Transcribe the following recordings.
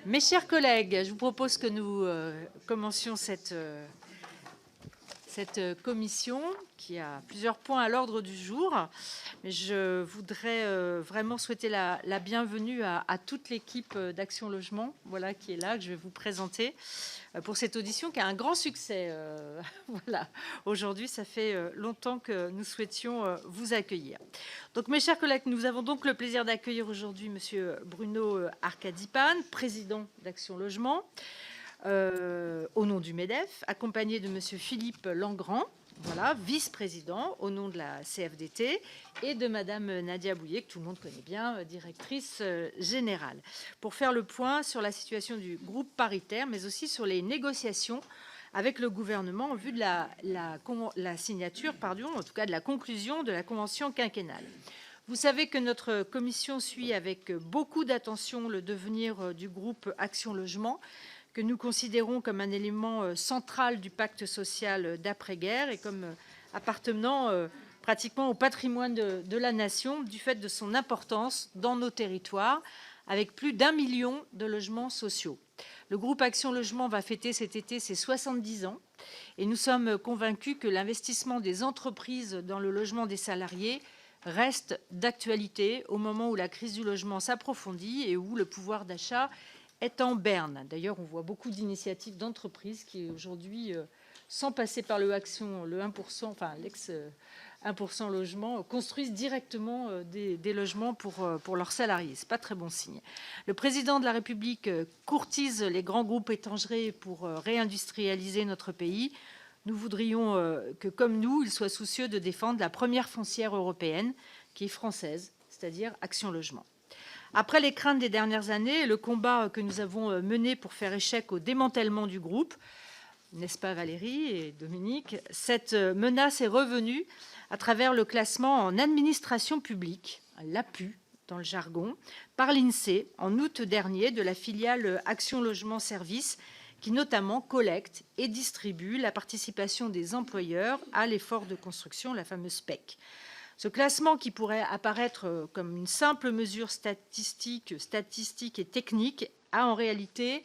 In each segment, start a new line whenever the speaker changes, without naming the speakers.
Mes chers collègues, je vous propose que nous commencions cette commission qui a plusieurs points à l'ordre du jour. Mais je voudrais vraiment souhaiter la bienvenue à toute l'équipe d'Action Logement, voilà, qui est là, que je vais vous présenter pour cette audition qui a un grand succès. Voilà. Aujourd'hui, ça fait longtemps que nous souhaitions vous accueillir. Donc, mes chers collègues, nous avons donc le plaisir d'accueillir aujourd'hui Monsieur Bruno Arcadipane, président d'Action Logement, au nom du MEDEF, accompagné de Monsieur Philippe Langrand, voilà, vice-président au nom de la CFDT, et de Madame Nadia Bouillet, que tout le monde connaît bien, directrice générale, pour faire le point sur la situation du groupe paritaire, mais aussi sur les négociations avec le gouvernement en vue de la signature, en tout cas de la conclusion de la convention quinquennale. Vous savez que notre commission suit avec beaucoup d'attention le devenir du groupe Action Logement, que nous considérons comme un élément central du pacte social d'après-guerre et comme appartenant pratiquement au patrimoine de la nation du fait de son importance dans nos territoires, avec plus d'1 million de logements sociaux. Le groupe Action Logement va fêter cet été ses 70 ans et nous sommes convaincus que l'investissement des entreprises dans le logement des salariés reste d'actualité au moment où la crise du logement s'approfondit et où le pouvoir d'achat est en berne. D'ailleurs, on voit beaucoup d'initiatives d'entreprises qui aujourd'hui, sans passer par le 1%, enfin l'ex 1% logement, construisent directement des logements pour leurs salariés. Ce n'est pas très bon signe. Le président de la République courtise les grands groupes étrangers pour réindustrialiser notre pays. Nous voudrions que, comme nous, il soit soucieux de défendre la première foncière européenne, qui est française, c'est-à-dire Action Logement. Après les craintes des dernières années et le combat que nous avons mené pour faire échec au démantèlement du groupe, n'est-ce pas Valérie et Dominique, cette menace est revenue à travers le classement en administration publique, l'APU dans le jargon, par l'INSEE en août dernier de la filiale Action Logement Service, qui notamment collecte et distribue la participation des employeurs à l'effort de construction, la fameuse PEC. Ce classement, qui pourrait apparaître comme une simple mesure statistique et technique, a en réalité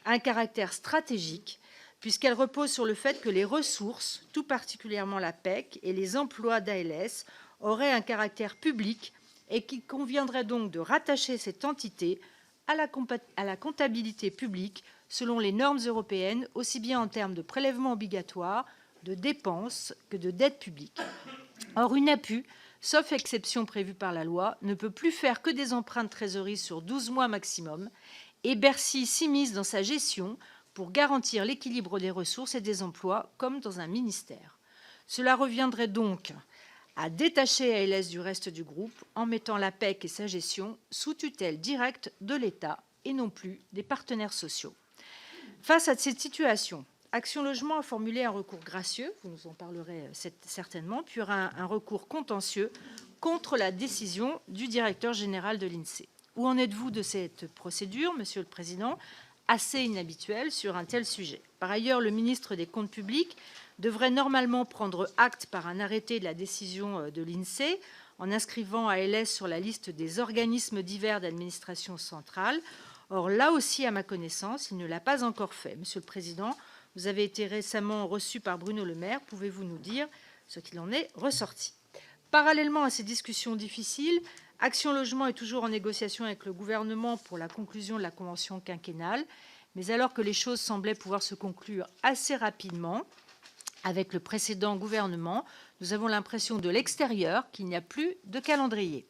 un caractère stratégique, puisqu'elle repose sur le fait que les ressources, tout particulièrement la PEC et les emplois d'ALS, auraient un caractère public et qu'il conviendrait donc de rattacher cette entité à la comptabilité publique selon les normes européennes, aussi bien en termes de prélèvements obligatoires, de dépenses que de dette publique. Or, une APU, sauf exception prévue par la loi, ne peut plus faire que des emprunts de trésorerie sur 12 mois maximum, et Bercy s'immisce dans sa gestion pour garantir l'équilibre des ressources et des emplois, comme dans un ministère. Cela reviendrait donc à détacher ALS du reste du groupe en mettant la PEC et sa gestion sous tutelle directe de l'État et non plus des partenaires sociaux. Face à cette situation, Action Logement a formulé un recours gracieux, vous nous en parlerez certainement, puis un recours contentieux contre la décision du directeur général de l'INSEE. Où en êtes-vous de cette procédure, Monsieur le Président, assez inhabituelle sur un tel sujet? Par ailleurs, le ministre des Comptes publics devrait normalement prendre acte par un arrêté de la décision de l'INSEE en inscrivant ALS sur la liste des organismes divers d'administration centrale. Or, là aussi, à ma connaissance, il ne l'a pas encore fait. Monsieur le Président, vous avez été récemment reçu par Bruno Le Maire. Pouvez-vous nous dire ce qu'il en est ressorti? Parallèlement à ces discussions difficiles, Action Logement est toujours en négociation avec le gouvernement pour la conclusion de la convention quinquennale. Mais alors que les choses semblaient pouvoir se conclure assez rapidement avec le précédent gouvernement, nous avons l'impression de l'extérieur qu'il n'y a plus de calendrier.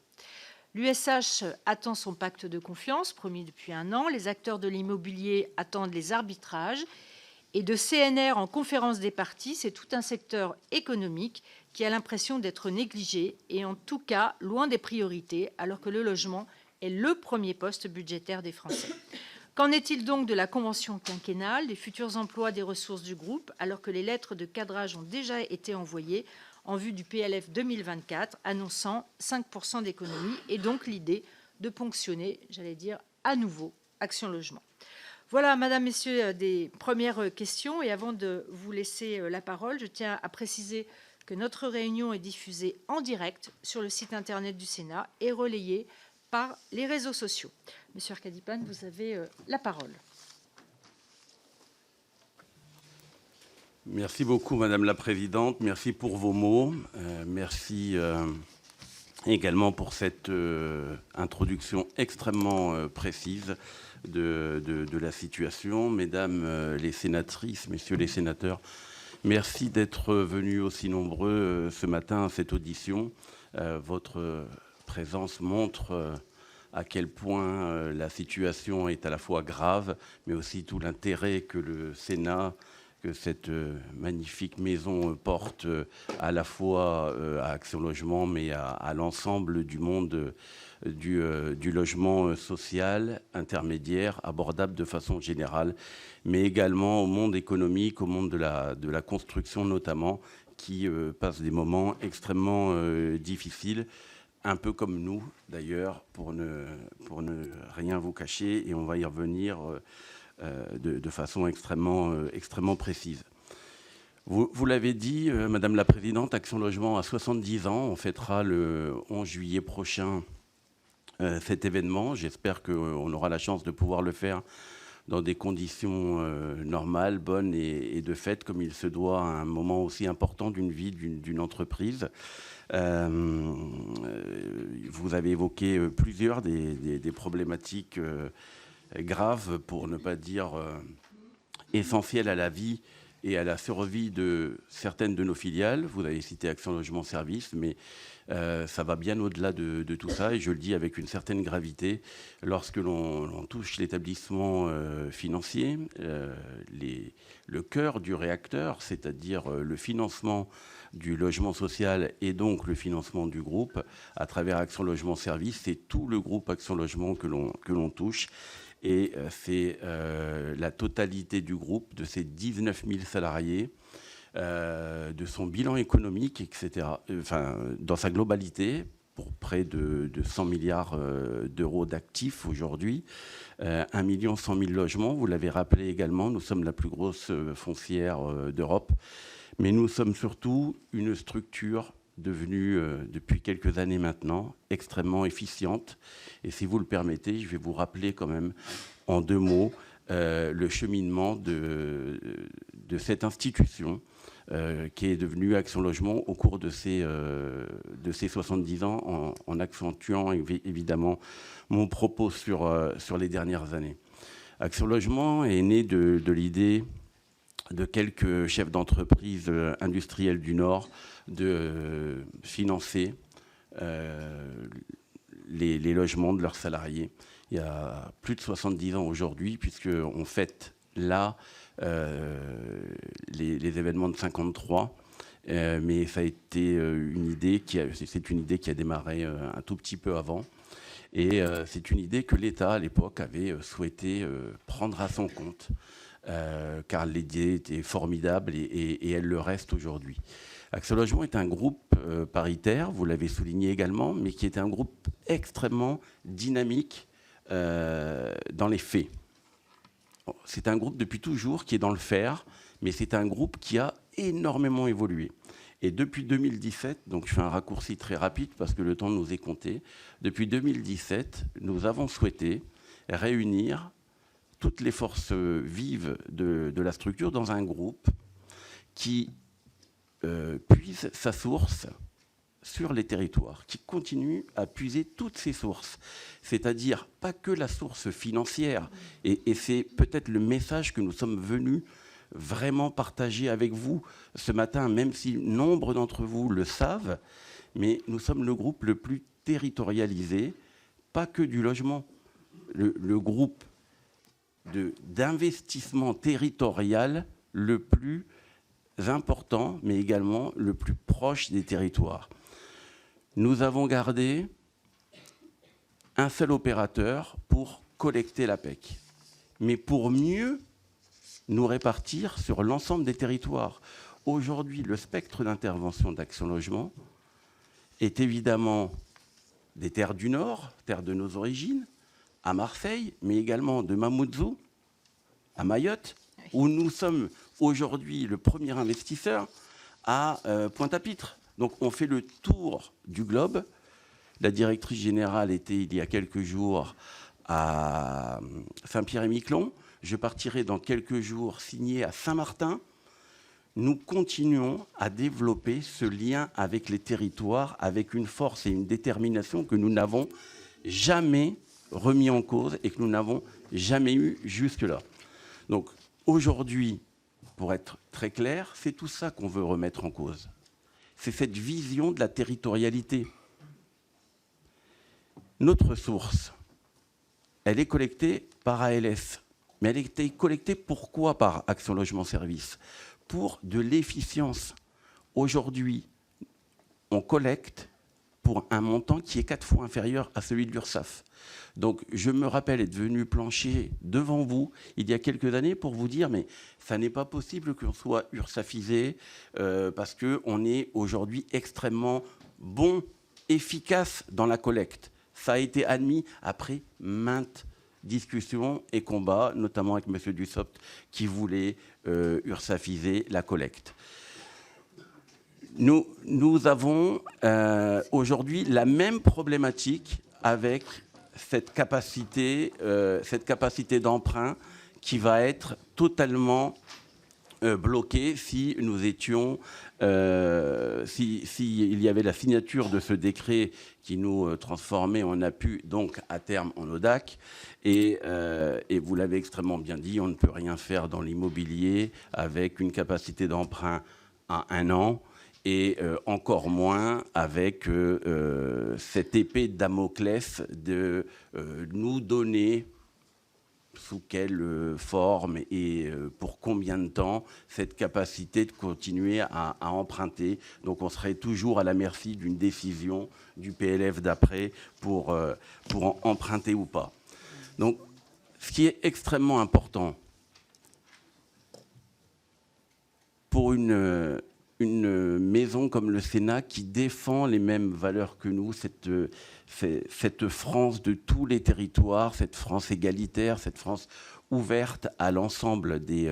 L'USH attend son pacte de confiance, promis depuis 1 an. Les acteurs de l'immobilier attendent les arbitrages. Et de CNR en conférence des parties, c'est tout un secteur économique qui a l'impression d'être négligé et en tout cas loin des priorités, alors que le logement est le premier poste budgétaire des Français. Qu'en est-il donc de la convention quinquennale, des futurs emplois des ressources du groupe, alors que les lettres de cadrage ont déjà été envoyées en vue du PLF 2024, annonçant 5% d'économie et donc l'idée de ponctionner, j'allais dire, à nouveau Action Logement? Voilà, Madame, Messieurs, des premières questions. Et avant de vous laisser la parole, je tiens à préciser que notre réunion est diffusée en direct sur le site internet du Sénat et relayée par les réseaux sociaux. Monsieur Arkadipan, vous avez la parole.
Merci beaucoup, Madame la Présidente. Merci pour vos mots. Merci également pour cette introduction extrêmement précise de la situation. Mesdames les sénatrices, Messieurs les sénateurs, merci d'être venus aussi nombreux ce matin à cette audition. Votre présence montre à quel point la situation est à la fois grave, mais aussi tout l'intérêt que le Sénat, que cette magnifique maison porte à la fois à Action Logement, mais à l'ensemble du monde du logement social, intermédiaire, abordable de façon générale, mais également au monde économique, au monde de la construction notamment, qui passe des moments extrêmement difficiles, un peu comme nous d'ailleurs, pour ne rien vous cacher, et on va y revenir de façon extrêmement précise. Vous l'avez dit, Madame la Présidente, Action Logement a 70 ans. On fêtera le 11 juillet prochain cet événement. J'espère qu'on aura la chance de pouvoir le faire dans des conditions normales, bonnes et de fête, comme il se doit à un moment aussi important d'une vie d'une entreprise. Vous avez évoqué plusieurs des problématiques graves, pour ne pas dire essentielles à la vie et à la survie de certaines de nos filiales. Vous avez cité Action Logement Service, mais ça va bien au-delà de tout ça, et je le dis avec une certaine gravité. Lorsque l'on touche l'établissement financier, le cœur du réacteur, c'est-à-dire le financement du logement social et donc le financement du groupe à travers Action Logement Service, c'est tout le groupe Action Logement que l'on touche. Et c'est la totalité du groupe, de ses 19 000 salariés, de son bilan économique, etc., dans sa globalité, pour près de 100 milliards d'euros d'actifs aujourd'hui, 1 100 000 logements, vous l'avez rappelé également, nous sommes la plus grosse foncière d'Europe, mais nous sommes surtout une structure devenue, depuis quelques années maintenant, extrêmement efficiente. Et si vous le permettez, je vais vous rappeler quand même, en 2 mots, le cheminement de cette institution qui est devenue Action Logement au cours de ces 70 ans, en accentuant évidemment mon propos sur les dernières années. Action Logement est né de l'idée de quelques chefs d'entreprise industriels du Nord de financer les logements de leurs salariés. Il y a plus de 70 ans aujourd'hui, puisqu'on fête là les événements de 53. Mais ça a été c'est une idée qui a démarré un tout petit peu avant. Et c'est une idée que l'État, à l'époque, avait souhaité prendre à son compte. Car l'idée était formidable et elle le reste aujourd'hui. Action Logement est un groupe paritaire, vous l'avez souligné également, mais qui est un groupe extrêmement dynamique dans les faits. C'est un groupe depuis toujours qui est dans le faire, mais c'est un groupe qui a énormément évolué. Et depuis 2017, donc je fais un raccourci très rapide parce que le temps nous est compté, depuis 2017, nous avons souhaité réunir toutes les forces vives de la structure dans un groupe qui puise sa source sur les territoires, qui continue à puiser toutes ses sources, c'est-à-dire pas que la source financière, et c'est peut-être le message que nous sommes venus vraiment partager avec vous ce matin, même si nombre d'entre vous le savent, mais nous sommes le groupe le plus territorialisé, pas que du logement, le groupe d'investissement territorial le plus important, mais également le plus proche des territoires. Nous avons gardé un seul opérateur pour collecter la PEC, mais pour mieux nous répartir sur l'ensemble des territoires. Aujourd'hui, le spectre d'intervention d'Action Logement est évidemment des terres du Nord, terres de nos origines, à Marseille, mais également de Mamoudzou, à Mayotte, où nous sommes aujourd'hui le premier investisseur, à Pointe-à-Pitre. Donc on fait le tour du globe, La directrice générale était il y a quelques jours à Saint-Pierre-et-Miquelon. Je partirai dans quelques jours signer à Saint-Martin. Nous continuons à développer ce lien avec les territoires, avec une force et une détermination que nous n'avons jamais remis en cause et que nous n'avons jamais eu jusque-là. Donc aujourd'hui, pour être très clair, c'est tout ça qu'on veut remettre en cause. C'est cette vision de la territorialité. Notre source, elle est collectée par ALS. Mais elle a été collectée pourquoi par Action Logement Service? Pour de l'efficience. Aujourd'hui, on collecte pour un montant qui est 4 fois inférieur à celui de l'URSSAF. Donc, je me rappelle être venu plancher devant vous il y a quelques années pour vous dire, mais ça n'est pas possible qu'on soit ursafisé parce qu'on est aujourd'hui extrêmement bon, efficace dans la collecte. Ça a été admis après maintes discussions et combats, notamment avec M. Dussopt, qui voulait ursafiser la collecte. Nous avons aujourd'hui la même problématique avec cette capacité d'emprunt qui va être totalement bloquée si nous étions, s'il y avait la signature de ce décret qui nous transformait en APU, donc à terme en ODAC. Et vous l'avez extrêmement bien dit, on ne peut rien faire dans l'immobilier avec une capacité d'emprunt à 1 an. Et encore moins avec cette épée de Damoclès de nous donner sous quelle forme et pour combien de temps cette capacité de continuer à emprunter. Donc on serait toujours à la merci d'une décision du PLF d'après pour emprunter ou pas. Donc ce qui est extrêmement important pour une maison comme le Sénat qui défend les mêmes valeurs que nous, cette France de tous les territoires, cette France égalitaire, cette France ouverte à l'ensemble des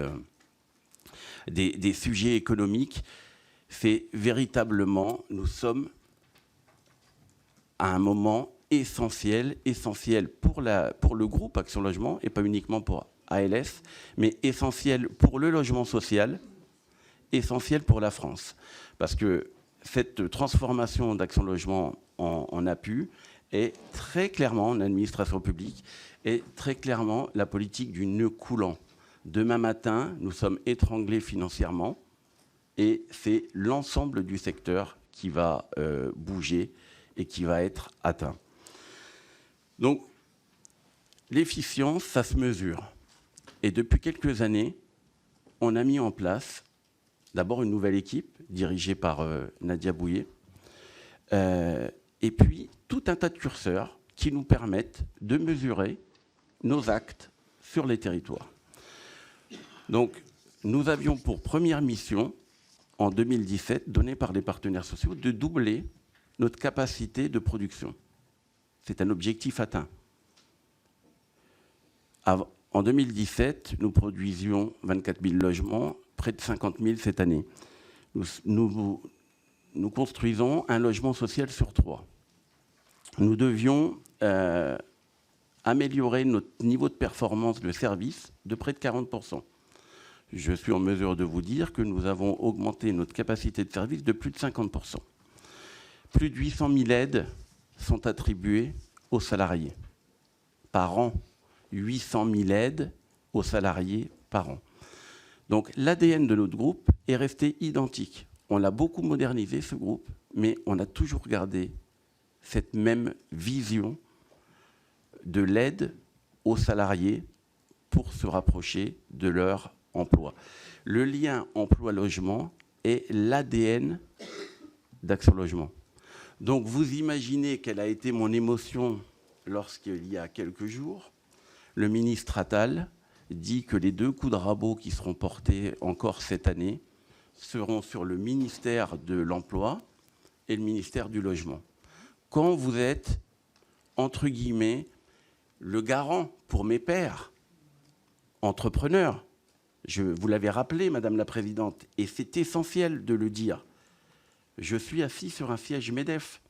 sujets économiques, c'est véritablement, nous sommes à un moment essentiel pour le groupe Action Logement, et pas uniquement pour ALS, mais essentiel pour le logement social, essentiel pour la France. Parce que cette transformation d'Action Logement en APU est très clairement, en administration publique, est très clairement la politique du nœud coulant. Demain matin, nous sommes étranglés financièrement et c'est l'ensemble du secteur qui va bouger et qui va être atteint. Donc, l'efficience, ça se mesure. Et depuis quelques années, on a mis en place d'abord une nouvelle équipe dirigée par Nadia Bouillet, et puis tout un tas de curseurs qui nous permettent de mesurer nos actes sur les territoires. Donc, nous avions pour première mission, en 2017, donnée par les partenaires sociaux, de doubler notre capacité de production. C'est un objectif atteint. En 2017, nous produisions 24 000 logements, près de 50 000 cette année. Nous construisons un logement social sur 3. Nous devions améliorer notre niveau de performance de service de près de 40%. Je suis en mesure de vous dire que nous avons augmenté notre capacité de service de plus de 50%. Plus de 800 000 aides sont attribuées aux salariés par an. 800 000 aides aux salariés par an. Donc l'ADN de notre groupe est resté identique. On l'a beaucoup modernisé, ce groupe, mais on a toujours gardé cette même vision de l'aide aux salariés pour se rapprocher de leur emploi. Le lien emploi-logement est l'ADN d'Action Logement. Donc vous imaginez quelle a été mon émotion lorsqu'il y a quelques jours, le ministre Attal dit que les 2 coups de rabot qui seront portés encore cette année seront sur le ministère de l'Emploi et le ministère du Logement. Quand vous êtes, entre guillemets, le garant pour mes pairs, entrepreneurs, vous l'avez rappelé, Madame la Présidente, et c'est essentiel de le dire, je suis assis sur un siège MEDEF.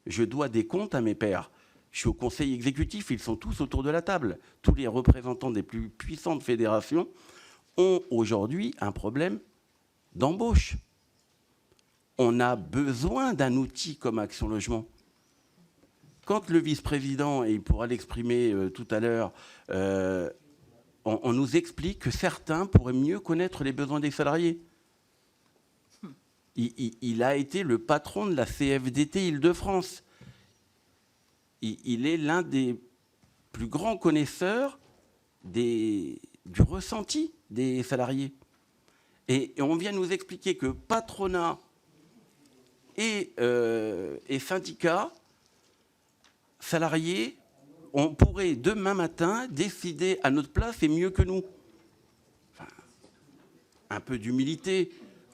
Je dois des comptes à mes pairs. Je suis au conseil exécutif, ils sont tous autour de la table. Tous les représentants des plus puissantes fédérations ont aujourd'hui un problème d'embauche. On a besoin d'un outil comme Action Logement. Quand le vice-président, et il pourra l'exprimer tout à l'heure, on nous explique que certains pourraient mieux connaître les besoins des salariés. Il a été le patron de la CFDT Île-de-France. Il est l'un des plus grands connaisseurs du ressenti des salariés. Et on vient nous expliquer que patronat et syndicats, salariés, on pourrait demain matin décider à notre place et mieux que nous. Enfin, un peu d'humilité.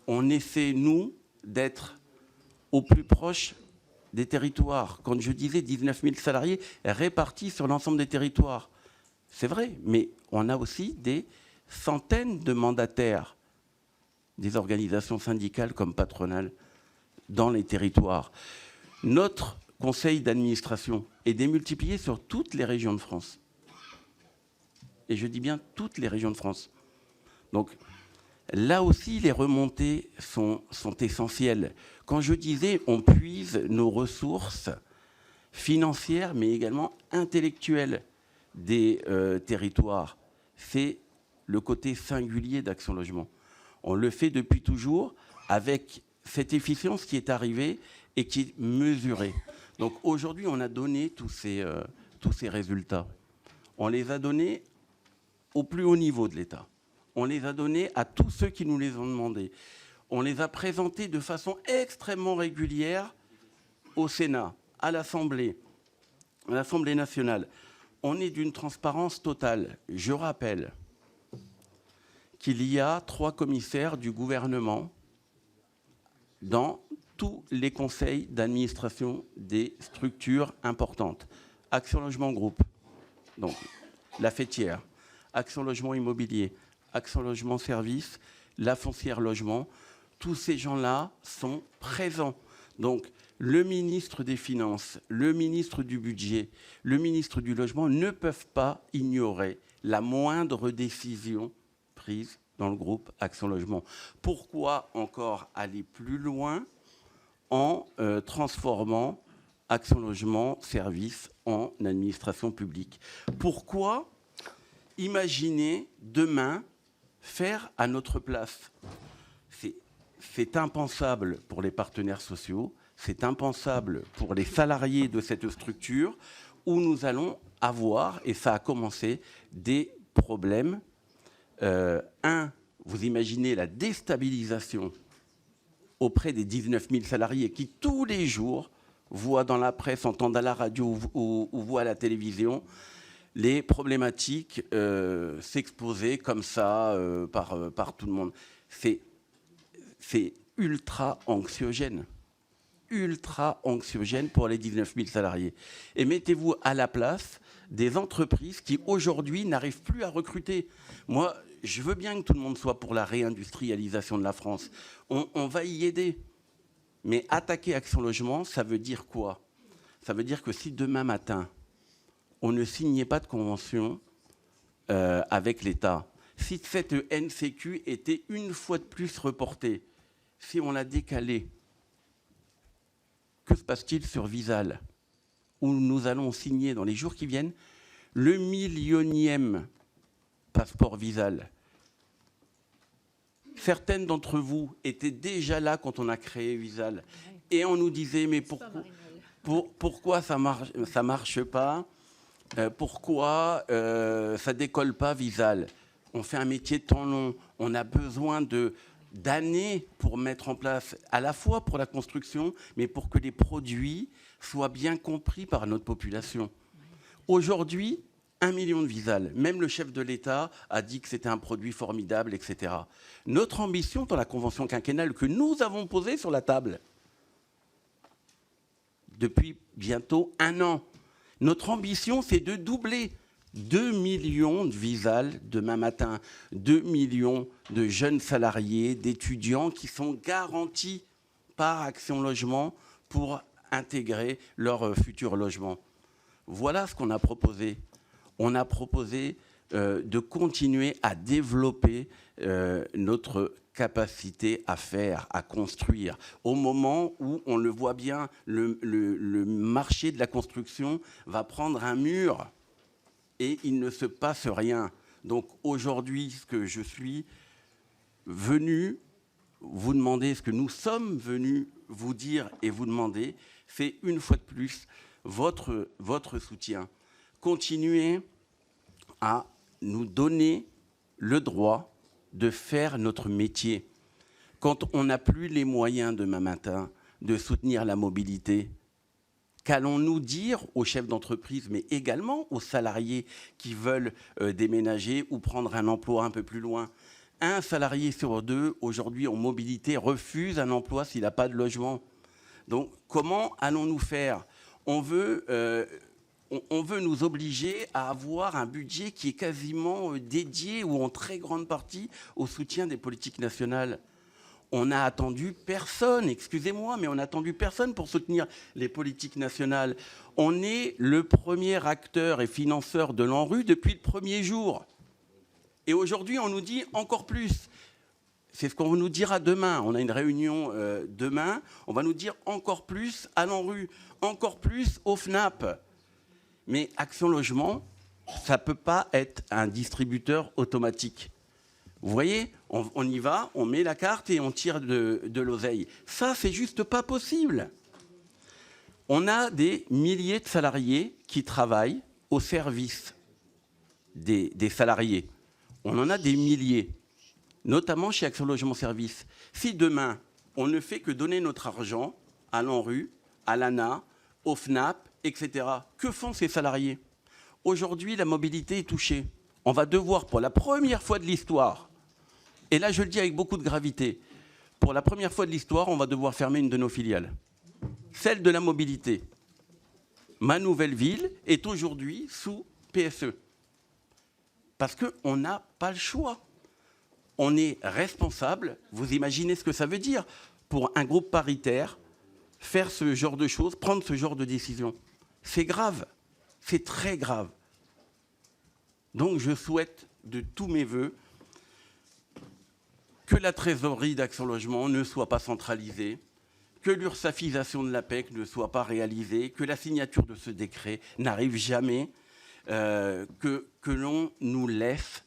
On essaie, nous, d'être au plus proche des territoires. Quand je disais 19 000 salariés répartis sur l'ensemble des territoires, c'est vrai, mais on a aussi des centaines de mandataires des organisations syndicales comme patronales dans les territoires. Notre conseil d'administration est démultiplié sur toutes les régions de France. Et je dis bien toutes les régions de France. Donc là aussi, les remontées sont essentielles. Quand je disais on puise nos ressources financières, mais également intellectuelles des territoires, c'est le côté singulier d'Action Logement. On le fait depuis toujours avec cette efficience qui est arrivée et qui est mesurée. Donc aujourd'hui, on a donné tous ces résultats. On les a donnés au plus haut niveau de l'État. On les a donnés à tous ceux qui nous les ont demandés. On les a présentés de façon extrêmement régulière au Sénat, à l'Assemblée nationale. On est d'une transparence totale. Je rappelle qu'il y a 3 commissaires du gouvernement dans tous les conseils d'administration des structures importantes. Action Logement Groupe, donc la Faîtière, Action Logement Immobilier, Action Logement Service, la Foncière Logement, tous ces gens-là sont présents. Donc le ministre des Finances, le ministre du Budget, le ministre du Logement ne peuvent pas ignorer la moindre décision prise dans le groupe Action Logement. Pourquoi encore aller plus loin en transformant Action Logement Service en administration publique? Pourquoi imaginer demain faire à notre place? C'est impensable pour les partenaires sociaux, c'est impensable pour les salariés de cette structure où nous allons avoir, et ça a commencé, des problèmes. Vous imaginez la déstabilisation auprès des 19 000 salariés qui, tous les jours, voient dans la presse, entendent à la radio ou voient à la télévision les problématiques s'exposer comme ça par tout le monde. C'est ultra anxiogène pour les 19 000 salariés. Et mettez-vous à la place des entreprises qui, aujourd'hui, n'arrivent plus à recruter. Moi, je veux bien que tout le monde soit pour la réindustrialisation de la France. On va y aider. Mais attaquer Action Logement, ça veut dire quoi? Ça veut dire que si demain matin, on ne signait pas de convention avec l'État, si cette NCQ était une fois de plus reportée, si on l'a décalée, que se passe-t-il sur Visale, où nous allons signer dans les jours qui viennent le 1 000e passeport Visale? Certaines d'entre vous étaient déjà là quand on a créé Visale. Et on nous disait, mais pourquoi ça marche pas? Pourquoi ça décolle pas Visale? On fait un métier de temps long. On a besoin d'années pour mettre en place, à la fois pour la construction, mais pour que les produits soient bien compris par notre population. Aujourd'hui, 1 million de Visale. Même le chef de l'État a dit que c'était un produit formidable, etc. Notre ambition dans la convention quinquennale que nous avons posée sur la table depuis bientôt 1 an, notre ambition, c'est de doubler 2 millions de Visale demain matin, 2 millions de jeunes salariés, d'étudiants qui sont garantis par Action Logement pour intégrer leur futur logement. Voilà ce qu'on a proposé. On a proposé de continuer à développer notre capacité à faire, à construire. Au moment où, on le voit bien, le marché de la construction va prendre un mur et il ne se passe rien. Donc aujourd'hui, ce que je suis venu vous demander, ce que nous sommes venus vous dire et vous demander, c'est une fois de plus votre soutien. Continuez à nous donner le droit de faire notre métier. Quand on n'a plus les moyens demain matin de soutenir la mobilité, qu'allons-nous dire aux chefs d'entreprise, mais également aux salariés qui veulent déménager ou prendre un emploi un peu plus loin? Un salarié sur deux, aujourd'hui, en mobilité, refuse un emploi s'il n'a pas de logement. Donc, comment allons-nous faire ? On veut nous obliger à avoir un budget qui est quasiment dédié ou en très grande partie au soutien des politiques nationales. On n'a attendu personne, excusez-moi, mais on n'a attendu personne pour soutenir les politiques nationales. On est le premier acteur et financeur de l'ANRU depuis le premier jour. Et aujourd'hui, on nous dit encore plus. C'est ce qu'on nous dira demain. On a une réunion demain. On va nous dire encore plus à l'ANRU, encore plus au FNAP. Mais Action Logement, ça ne peut pas être un distributeur automatique. Vous voyez, on y va, on met la carte et on tire de l'oseille. Ça, c'est juste pas possible. On a des milliers de salariés qui travaillent au service des salariés. On en a des milliers, notamment chez Action Logement Service. Si demain, on ne fait que donner notre argent à l'ANRU, à l'ANA, au FNAP, etc., que font ces salariés ? Aujourd'hui, la mobilité est touchée. On va devoir, pour la première fois de l'histoire, et là je le dis avec beaucoup de gravité, pour la première fois de l'histoire, on va devoir fermer une de nos filiales, celle de la mobilité. Ma nouvelle ville est aujourd'hui sous PSE. Parce qu'on n'a pas le choix. On est responsable. Vous imaginez ce que ça veut dire pour un groupe paritaire, faire ce genre de choses, prendre ce genre de décision. C'est grave. C'est très grave. Donc je souhaite de tous mes voeux que la trésorerie d'Action Logement ne soit pas centralisée, que l'ursafisation de l'APEC ne soit pas réalisée, que la signature de ce décret n'arrive jamais, que l'on nous laisse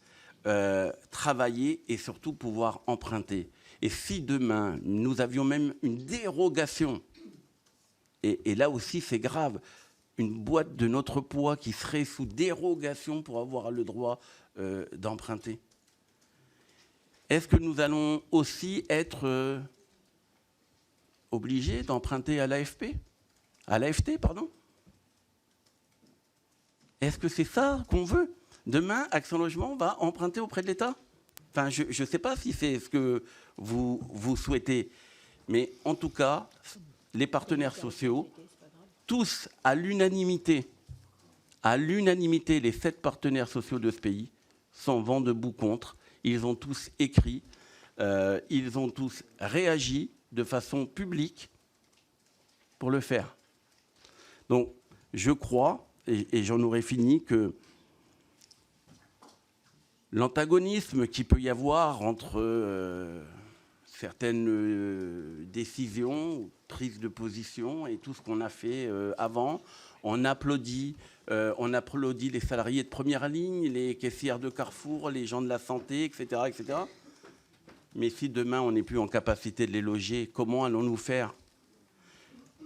travailler et surtout pouvoir emprunter. Et si demain, nous avions même une dérogation, et là aussi c'est grave, une boîte de notre poids qui serait sous dérogation pour avoir le droit d'emprunter, est-ce que nous allons aussi être obligés d'emprunter à l'AFP ? À l'AFT, pardon ? Est-ce que c'est ça qu'on veut ? Demain, Action Logement va emprunter auprès de l'État ? Enfin, je ne sais pas si c'est ce que vous souhaitez. Mais en tout cas, les partenaires sociaux, tous à l'unanimité, les 7 partenaires sociaux de ce pays sont vent debout contre. Ils ont tous écrit, ils ont tous réagi de façon publique pour le faire. Donc, je crois, et j'en aurais fini, que l'antagonisme qu'il peut y avoir entre certaines décisions, prises de position et tout ce qu'on a fait avant, on applaudit les salariés de première ligne, les caissières de Carrefour, les gens de la santé, etc., etc. Mais si demain on n'est plus en capacité de les loger, comment allons-nous faire ?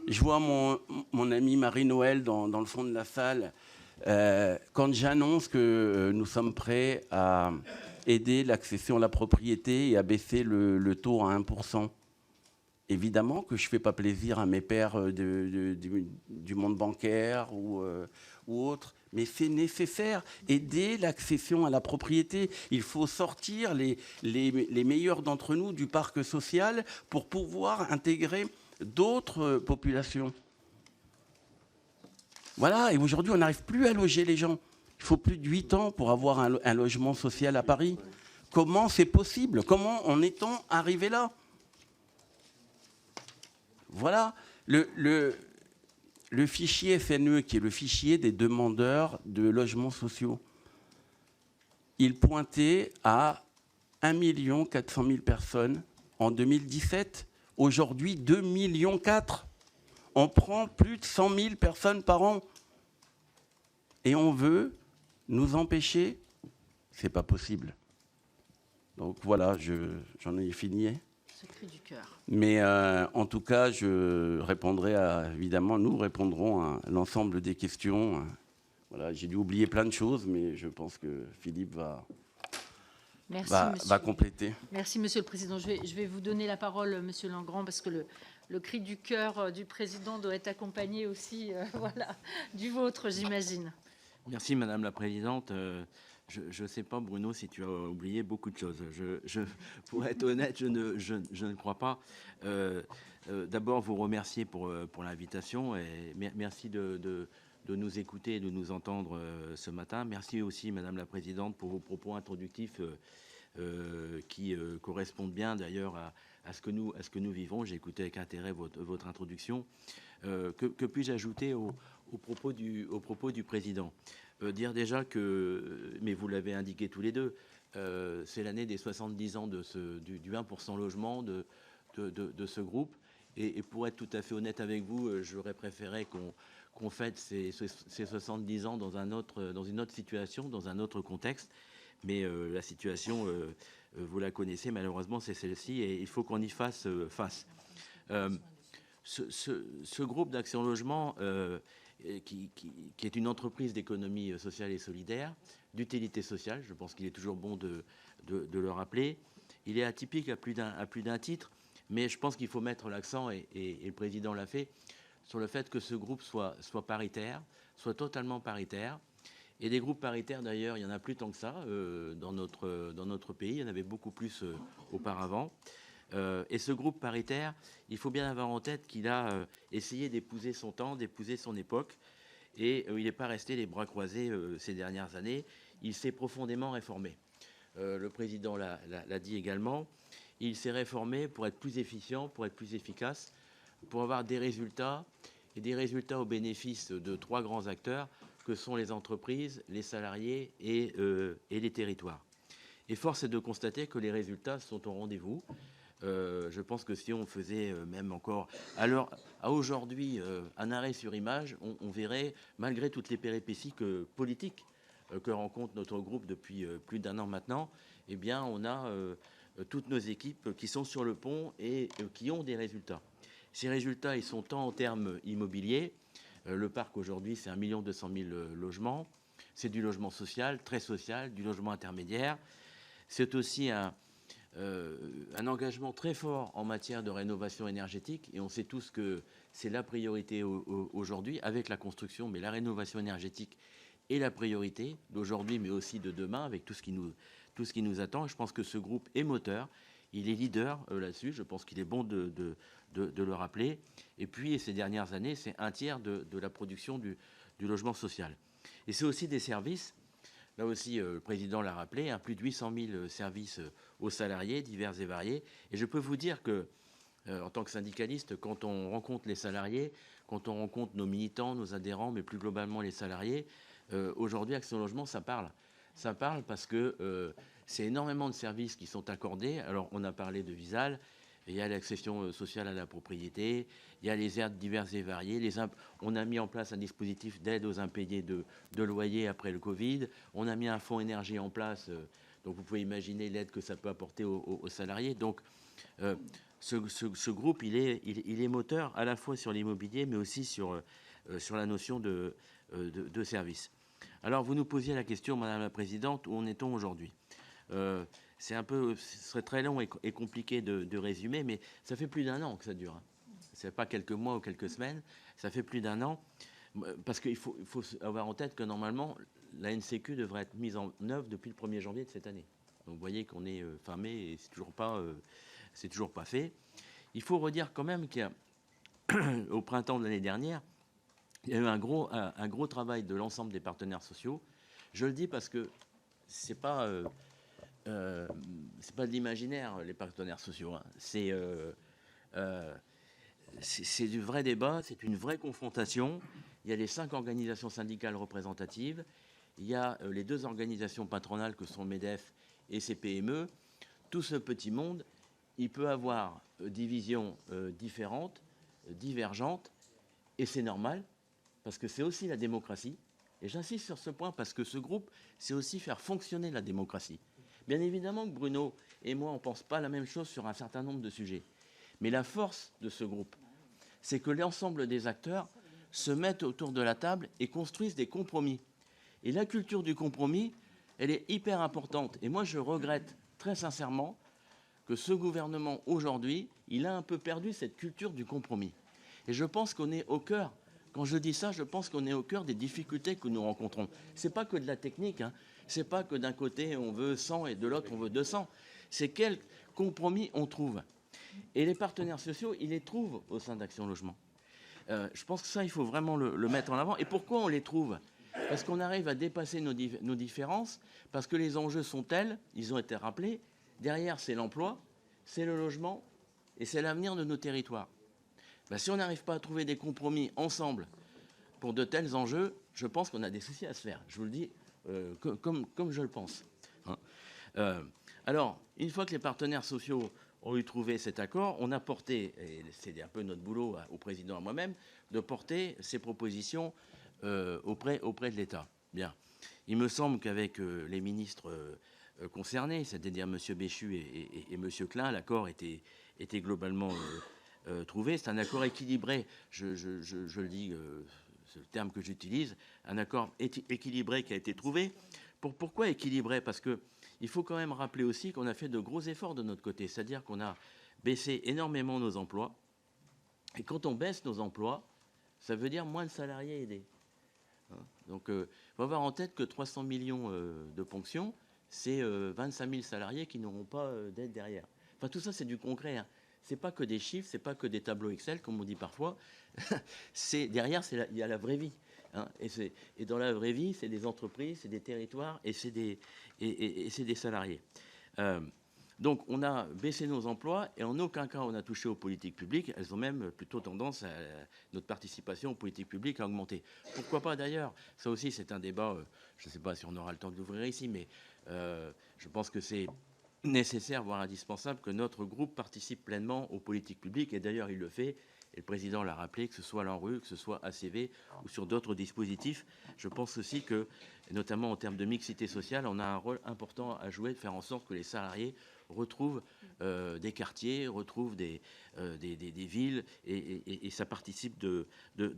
Je vois mon amie Marie-Noël dans le fond de la salle. Quand j'annonce que nous sommes prêts à aider l'accession à la propriété et à baisser le taux à 1%, évidemment que je ne fais pas plaisir à mes pairs du monde bancaire ou autres, mais c'est nécessaire. Aider l'accession à la propriété. Il faut sortir les meilleurs d'entre nous du parc social pour pouvoir intégrer d'autres populations. Voilà, et aujourd'hui, on n'arrive plus à loger les gens. Il faut plus de 8 ans pour avoir un logement social à Paris. Comment c'est possible ? Comment en est-on arrivé là ? Voilà, le fichier FNE, qui est le fichier des demandeurs de logements sociaux, il pointait à 1 400 000 personnes en 2017. Aujourd'hui, 2,4 millions. On prend plus de 100 000 personnes par an. Et on veut nous empêcher. C'est pas possible. Donc voilà, j'en ai fini.
Ce cri du cœur.
Mais en tout cas, je répondrai évidemment, nous répondrons à l'ensemble des questions. Voilà, j'ai dû oublier plein de choses, mais je pense que Philippe va compléter.
Merci, Monsieur le Président. Je vais vous donner la parole, Monsieur Langrand, parce que le cri du cœur du Président doit être accompagné aussi voilà, du vôtre, j'imagine.
Merci, Madame la Présidente. Je ne sais pas, Bruno, si tu as oublié beaucoup de choses. Pour être honnête, je ne crois pas. D'abord, vous remercier pour l'invitation et merci de nous écouter et de nous entendre ce matin. Merci aussi, Madame la Présidente, pour vos propos introductifs qui correspondent bien d'ailleurs à ce que nous vivons. J'ai écouté avec intérêt votre introduction. Que puis-je ajouter au propos du Président ? Dire déjà que, mais vous l'avez indiqué tous les deux, c'est l'année des 70 ans du 1% logement de ce groupe. Et pour être tout à fait honnête avec vous, j'aurais préféré qu'on fête ces 70 ans dans une autre situation, dans un autre contexte. Mais la situation, vous la connaissez, malheureusement, c'est celle-ci et il faut qu'on y fasse face. Ce groupe d'Action Logement, qui est une entreprise d'économie sociale et solidaire, d'utilité sociale, je pense qu'il est toujours bon de le rappeler. Il est atypique à plus d'un titre, mais je pense qu'il faut mettre l'accent, et le Président l'a fait, sur le fait que ce groupe soit paritaire, soit totalement paritaire. Et des groupes paritaires, d'ailleurs, il n'y en a plus tant que ça dans notre pays. Il y en avait beaucoup plus auparavant. Et ce groupe paritaire, il faut bien avoir en tête qu'il a essayé d'épouser son temps, d'épouser son époque. Et il n'est pas resté les bras croisés ces dernières années. Il s'est profondément réformé. Le Président l'a dit également. Il s'est réformé pour être plus efficient, pour être plus efficace, pour avoir des résultats, et des résultats au bénéfice de trois grands acteurs que sont les entreprises, les salariés et les territoires. Et force est de constater que les résultats sont au rendez-vous. Je pense que si on faisait même encore à aujourd'hui un arrêt sur image, on verrait, malgré toutes les péripéties politiques que rencontre notre groupe depuis plus d'un an maintenant, eh bien on a toutes nos équipes qui sont sur le pont et qui ont des résultats. Ces résultats, ils sont tant en termes immobiliers. Le parc aujourd'hui, c'est 1 200 000 logements. C'est du logement social, très social, du logement intermédiaire. C'est aussi un engagement très fort en matière de rénovation énergétique. Et on sait tous que c'est la priorité aujourd'hui avec la construction, mais la rénovation énergétique est la priorité d'aujourd'hui, mais aussi de demain, avec tout ce qui nous attend. Et je pense que ce groupe est moteur. Il est leader là-dessus. Je pense qu'il est bon de le rappeler. Et puis, ces dernières années, c'est un tiers de la production du logement social. Et c'est aussi des services. Là aussi, le Président l'a rappelé, plus de 800 000 services aux salariés, divers et variés. Et je peux vous dire que, en tant que syndicaliste, quand on rencontre les salariés, quand on rencontre nos militants, nos adhérents, mais plus globalement les salariés, aujourd'hui, Action Logement, ça parle. Ça parle parce que c'est énormément de services qui sont accordés. Alors, on a parlé de Visal. Il y a l'accession sociale à la propriété, il y a les aides diverses et variées. On a mis en place un dispositif d'aide aux impayés de loyer après le Covid. On a mis un fonds énergie en place. Donc vous pouvez imaginer l'aide que ça peut apporter aux salariés. Donc ce groupe, il est moteur à la fois sur l'immobilier, mais aussi sur la notion de service. Alors vous nous posiez la question, Madame la Présidente, où en est-on aujourd'hui ? Ce serait très long et compliqué de résumer, mais ça fait plus d'un an que ça dure. Ce n'est pas quelques mois ou quelques semaines, ça fait plus d'un an. Parce qu'il faut avoir en tête que normalement, la NCQ devrait être mise en œuvre depuis le 1er janvier de cette année. Donc vous voyez qu'on est fin mai et c'est toujours pas fait. Il faut redire quand même qu'au printemps de l'année dernière, il y a eu un gros travail de l'ensemble des partenaires sociaux. Je le dis parce que c'est pas de l'imaginaire, les partenaires sociaux. Hein. c'est du vrai débat, c'est une vraie confrontation. Il y a les 5 organisations syndicales représentatives, il y a les 2 organisations patronales que sont MEDEF et CPME. Tout ce petit monde, il peut avoir des visions différentes, divergentes, et c'est normal, parce que c'est aussi la démocratie. Et j'insiste sur ce point parce que ce groupe, c'est aussi faire fonctionner la démocratie. Bien évidemment que Bruno et moi, on ne pense pas la même chose sur un certain nombre de sujets. Mais la force de ce groupe, c'est que l'ensemble des acteurs se mettent autour de la table et construisent des compromis. Et la culture du compromis, elle est hyper importante. Et moi, je regrette très sincèrement que ce gouvernement, aujourd'hui, il a un peu perdu cette culture du compromis. Et je pense qu'on est au cœur, quand je dis ça, je pense qu'on est au cœur des difficultés que nous rencontrons. Ce n'est pas que de la technique, hein. Ce n'est pas que d'un côté on veut 100 et de l'autre on veut 200. C'est quel compromis on trouve. Et les partenaires sociaux, ils les trouvent au sein d'Action Logement. Je pense que ça, il faut vraiment le mettre en avant. Et pourquoi on les trouve? Parce qu'on arrive à dépasser nos différences, parce que les enjeux sont tels, ils ont été rappelés. Derrière, c'est l'emploi, c'est le logement et c'est l'avenir de nos territoires. Ben, si on n'arrive pas à trouver des compromis ensemble pour de tels enjeux, je pense qu'on a des soucis à se faire. Je vous le dis comme je le pense. Hein. Alors, une fois que les partenaires sociaux ont eu trouvé cet accord, on a porté, et c'est un peu notre boulot au président et à moi-même, de porter ces propositions auprès de l'État. Bien. Il me semble qu'avec les ministres concernés, c'est-à-dire M. Béchu et M. Klein, l'accord était globalement trouvé. C'est un accord équilibré, je le dis, c'est le terme que j'utilise, un accord équilibré qui a été trouvé. Pourquoi équilibré? Parce qu'il faut quand même rappeler aussi qu'on a fait de gros efforts de notre côté, c'est-à-dire qu'on a baissé énormément nos emplois. Et quand on baisse nos emplois, ça veut dire moins de salariés aidés. Hein, donc, il faut avoir en tête que 300 millions de ponctions, c'est 25 000 salariés qui n'auront pas d'aide derrière. Enfin, tout ça, c'est du concret. Hein. C'est pas que des chiffres, c'est pas que des tableaux Excel, comme on dit parfois. Derrière, il y a la vraie vie. Hein, et dans la vraie vie, c'est des entreprises, c'est des territoires et c'est des salariés. Donc, on a baissé nos emplois et en aucun cas on a touché aux politiques publiques. Elles ont même plutôt tendance, notre participation aux politiques publiques à augmenter. Pourquoi pas d'ailleurs? Ça aussi, c'est un débat, je ne sais pas si on aura le temps de l'ouvrir ici, mais je pense que c'est nécessaire, voire indispensable, que notre groupe participe pleinement aux politiques publiques. Et d'ailleurs, il le fait. Et le président l'a rappelé, que ce soit l'ANRU, que ce soit ACV ou sur d'autres dispositifs. Je pense aussi que, notamment en termes de mixité sociale, on a un rôle important à jouer, de faire en sorte que les salariés retrouvent des quartiers, retrouvent des villes, et ça participe de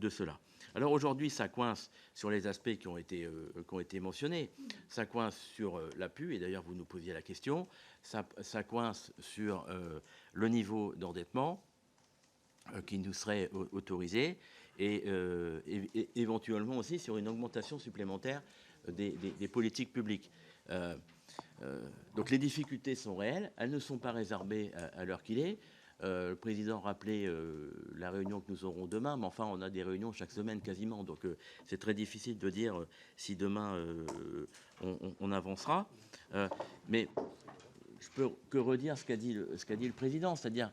cela. Alors aujourd'hui, ça coince sur les aspects qui ont été mentionnés. Ça coince sur l'APU, et d'ailleurs vous nous posiez la question. Ça coince sur le niveau d'endettement qui nous serait autorisé, et éventuellement aussi sur une augmentation supplémentaire des politiques publiques. Donc les difficultés sont réelles, elles ne sont pas résorbées à l'heure qu'il est. Le président rappelait la réunion que nous aurons demain, mais enfin on a des réunions chaque semaine quasiment, donc c'est très difficile de dire si demain on avancera. Mais je peux que redire ce qu'a dit le président, c'est-à-dire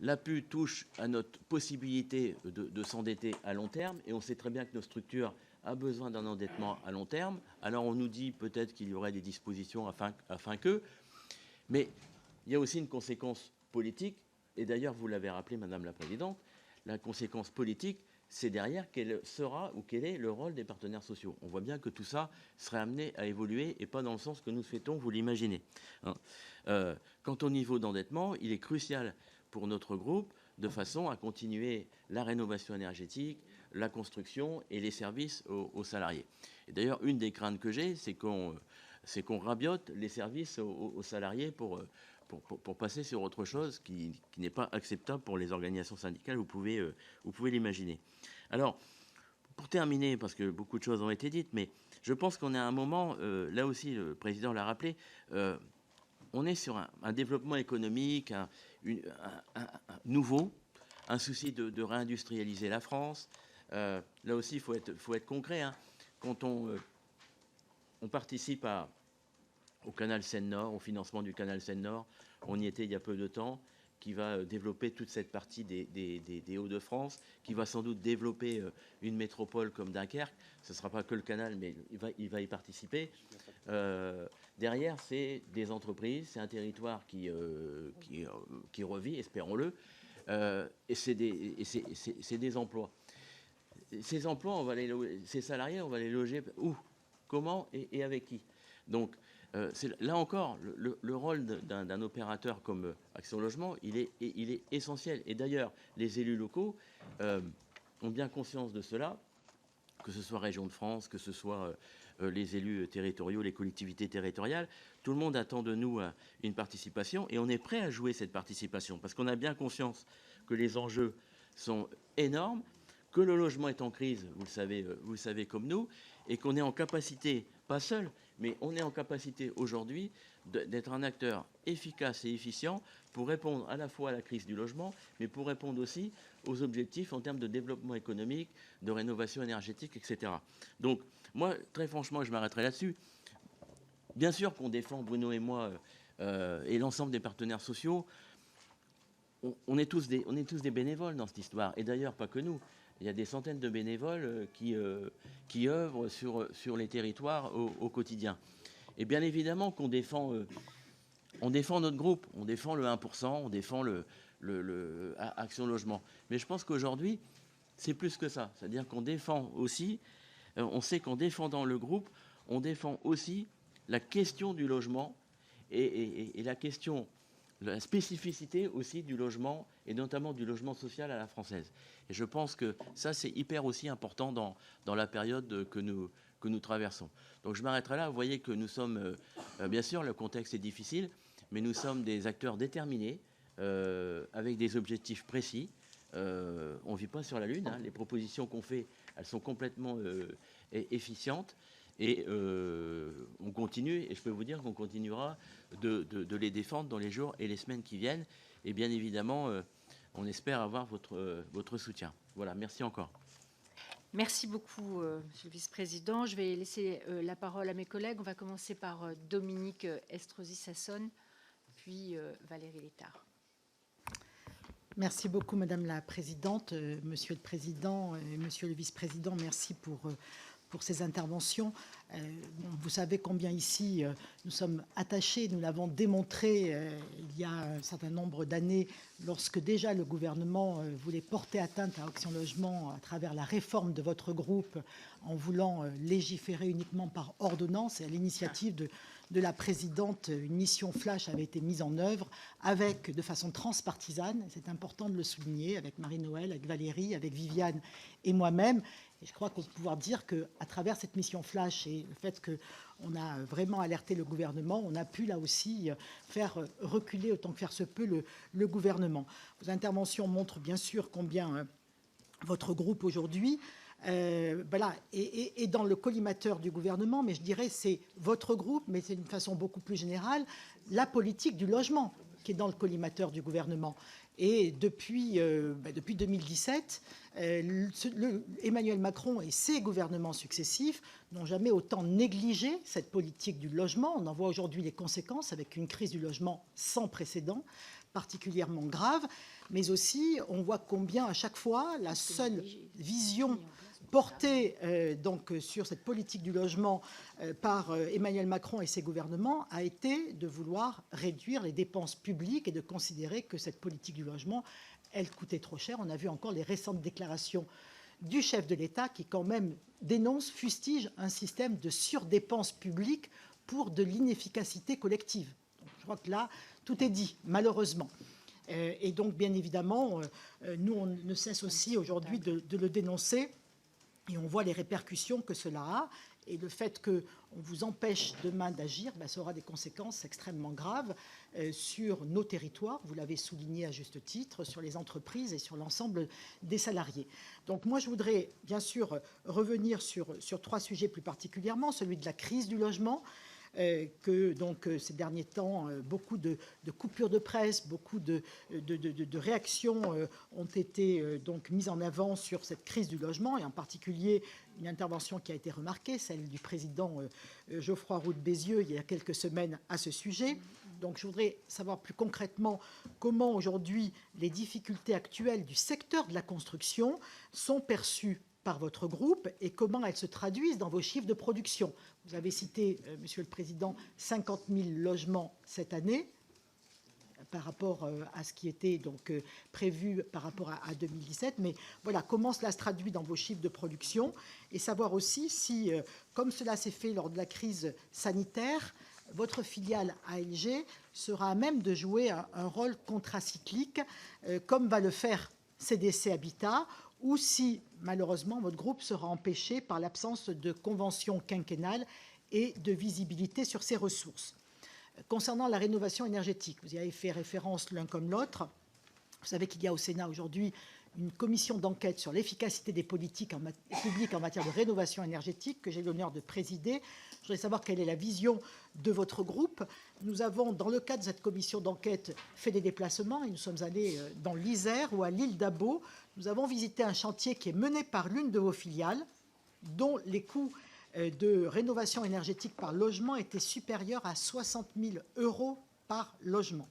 l'APU touche à notre possibilité de s'endetter à long terme, et on sait très bien que nos structures a besoin d'un endettement à long terme. Alors on nous dit peut-être qu'il y aurait des dispositions afin que, mais il y a aussi une conséquence politique, et d'ailleurs vous l'avez rappelé, Madame la Présidente, la conséquence politique, c'est derrière quel sera ou quel est le rôle des partenaires sociaux. On voit bien que tout ça serait amené à évoluer et pas dans le sens que nous souhaitons, vous l'imaginez. Hein. Quant au niveau d'endettement, il est crucial pour notre groupe de façon à continuer la rénovation énergétique, la construction et les services aux salariés. Et d'ailleurs, une des craintes que j'ai, c'est qu'on rabiote les services aux salariés pour passer sur autre chose qui n'est pas acceptable pour les organisations syndicales. Vous pouvez l'imaginer. Alors, pour terminer, parce que beaucoup de choses ont été dites, mais je pense qu'on est à un moment, là aussi le président l'a rappelé, on est sur un développement économique un nouveau, un souci de réindustrialiser la France. Là aussi, il faut être concret. Hein. Quand on participe au canal Seine-Nord, au financement du canal Seine-Nord, on y était il y a peu de temps, qui va développer toute cette partie des Hauts-de-France, qui va sans doute développer une métropole comme Dunkerque. Ce ne sera pas que le canal, mais il va y participer. Derrière, c'est des entreprises, c'est un territoire qui revit, espérons-le, et c'est des emplois. Ces emplois, ces salariés, on va les loger où, comment et avec qui. Donc, là encore, le rôle d'un opérateur comme Action Logement, il est essentiel. Et d'ailleurs, les élus locaux ont bien conscience de cela, que ce soit Région de France, que ce soit les élus territoriaux, les collectivités territoriales. Tout le monde attend de nous une participation et on est prêt à jouer cette participation parce qu'on a bien conscience que les enjeux sont énormes, que le logement est en crise, vous le savez comme nous, et qu'on est en capacité, pas seul, mais on est en capacité aujourd'hui d'être un acteur efficace et efficient pour répondre à la fois à la crise du logement, mais pour répondre aussi aux objectifs en termes de développement économique, de rénovation énergétique, etc. Donc, moi, très franchement, je m'arrêterai là-dessus. Bien sûr qu'on défend, Bruno et moi, et l'ensemble des partenaires sociaux, on est tous des bénévoles dans cette histoire. Et d'ailleurs, pas que nous. Il y a des centaines de bénévoles qui œuvrent sur les territoires au quotidien. Et bien évidemment qu'on défend, on défend notre groupe, on défend le 1%, on défend Action Logement. Mais je pense qu'aujourd'hui, c'est plus que ça. C'est-à-dire qu'on défend aussi, on sait qu'en défendant le groupe, on défend aussi la question du logement et la question, la spécificité aussi du logement et notamment du logement social à la française. Et je pense que ça, c'est hyper aussi important dans la période que nous traversons. Donc je m'arrêterai là. Vous voyez que nous sommes, bien sûr, le contexte est difficile, mais nous sommes des acteurs déterminés, avec des objectifs précis. On ne vit pas sur la Lune. Les propositions qu'on fait, elles sont complètement efficientes. Et on continue, et je peux vous dire qu'on continuera de les défendre dans les jours et les semaines qui viennent. Et bien évidemment, on espère avoir votre soutien. Voilà, merci encore.
Merci beaucoup, Monsieur le Vice-président. Je vais laisser la parole à mes collègues. On va commencer par Dominique Estrosi-Sassone, puis Valérie Létard.
Merci beaucoup, Madame la Présidente, Monsieur le Président, Monsieur le Vice-président, merci pour ces interventions. Vous savez combien ici nous sommes attachés, nous l'avons démontré il y a un certain nombre d'années lorsque déjà le gouvernement voulait porter atteinte à Action Logement à travers la réforme de votre groupe en voulant légiférer uniquement par ordonnance et à l'initiative de la présidente, une mission flash avait été mise en œuvre de façon transpartisane, c'est important de le souligner, avec Marie-Noëlle, avec Valérie, avec Viviane et moi-même. Et je crois qu'on peut pouvoir dire qu'à travers cette mission flash et le fait qu'on a vraiment alerté le gouvernement, on a pu là aussi faire reculer autant que faire se peut le gouvernement. Vos interventions montrent bien sûr combien votre groupe aujourd'hui est dans le collimateur du gouvernement, mais je dirais c'est votre groupe, mais c'est d'une façon beaucoup plus générale, la politique du logement qui est dans le collimateur du gouvernement. Et depuis 2017, Emmanuel Macron et ses gouvernements successifs n'ont jamais autant négligé cette politique du logement. On en voit aujourd'hui les conséquences avec une crise du logement sans précédent, particulièrement grave. Mais aussi, on voit combien à chaque fois, la seule vision portée sur cette politique du logement par Emmanuel Macron et ses gouvernements a été de vouloir réduire les dépenses publiques et de considérer que cette politique du logement, elle coûtait trop cher. On a vu encore les récentes déclarations du chef de l'État qui quand même dénonce, fustige un système de surdépenses publiques pour de l'inefficacité collective. Donc, je crois que là, tout est dit, malheureusement. Et donc, bien évidemment, nous, on ne cesse aussi aujourd'hui de le dénoncer. Et on voit les répercussions que cela a. Et le fait qu'on vous empêche demain d'agir, ça aura des conséquences extrêmement graves sur nos territoires, vous l'avez souligné à juste titre, sur les entreprises et sur l'ensemble des salariés. Donc moi, je voudrais bien sûr revenir sur trois sujets plus particulièrement, celui de la crise du logement, que donc ces derniers temps, beaucoup de coupures de presse, beaucoup de réactions ont été donc mises en avant sur cette crise du logement, et en particulier une intervention qui a été remarquée, celle du président Geoffroy Roux de Bézieux il y a quelques semaines à ce sujet. Donc je voudrais savoir plus concrètement comment aujourd'hui les difficultés actuelles du secteur de la construction sont perçues par votre groupe et comment elles se traduisent dans vos chiffres de production. Vous avez cité, Monsieur le Président, 50 000 logements cette année par rapport à ce qui était donc prévu par rapport à 2017. Mais voilà, comment cela se traduit dans vos chiffres de production, et savoir aussi si, comme cela s'est fait lors de la crise sanitaire, votre filiale ALG sera à même de jouer un rôle contracyclique, comme va le faire CDC Habitat, ou si, malheureusement, votre groupe sera empêché par l'absence de convention quinquennale et de visibilité sur ses ressources. Concernant la rénovation énergétique, vous y avez fait référence l'un comme l'autre. Vous savez qu'il y a au Sénat aujourd'hui une commission d'enquête sur l'efficacité des politiques publiques en matière de rénovation énergétique que j'ai l'honneur de présider. Je voudrais savoir quelle est la vision de votre groupe. Nous avons, dans le cadre de cette commission d'enquête, fait des déplacements et nous sommes allés dans l'Isère ou à l'île d'Abo. Nous avons visité un chantier qui est mené par l'une de vos filiales, dont les coûts de rénovation énergétique par logement étaient supérieurs à 60 000 € par logement.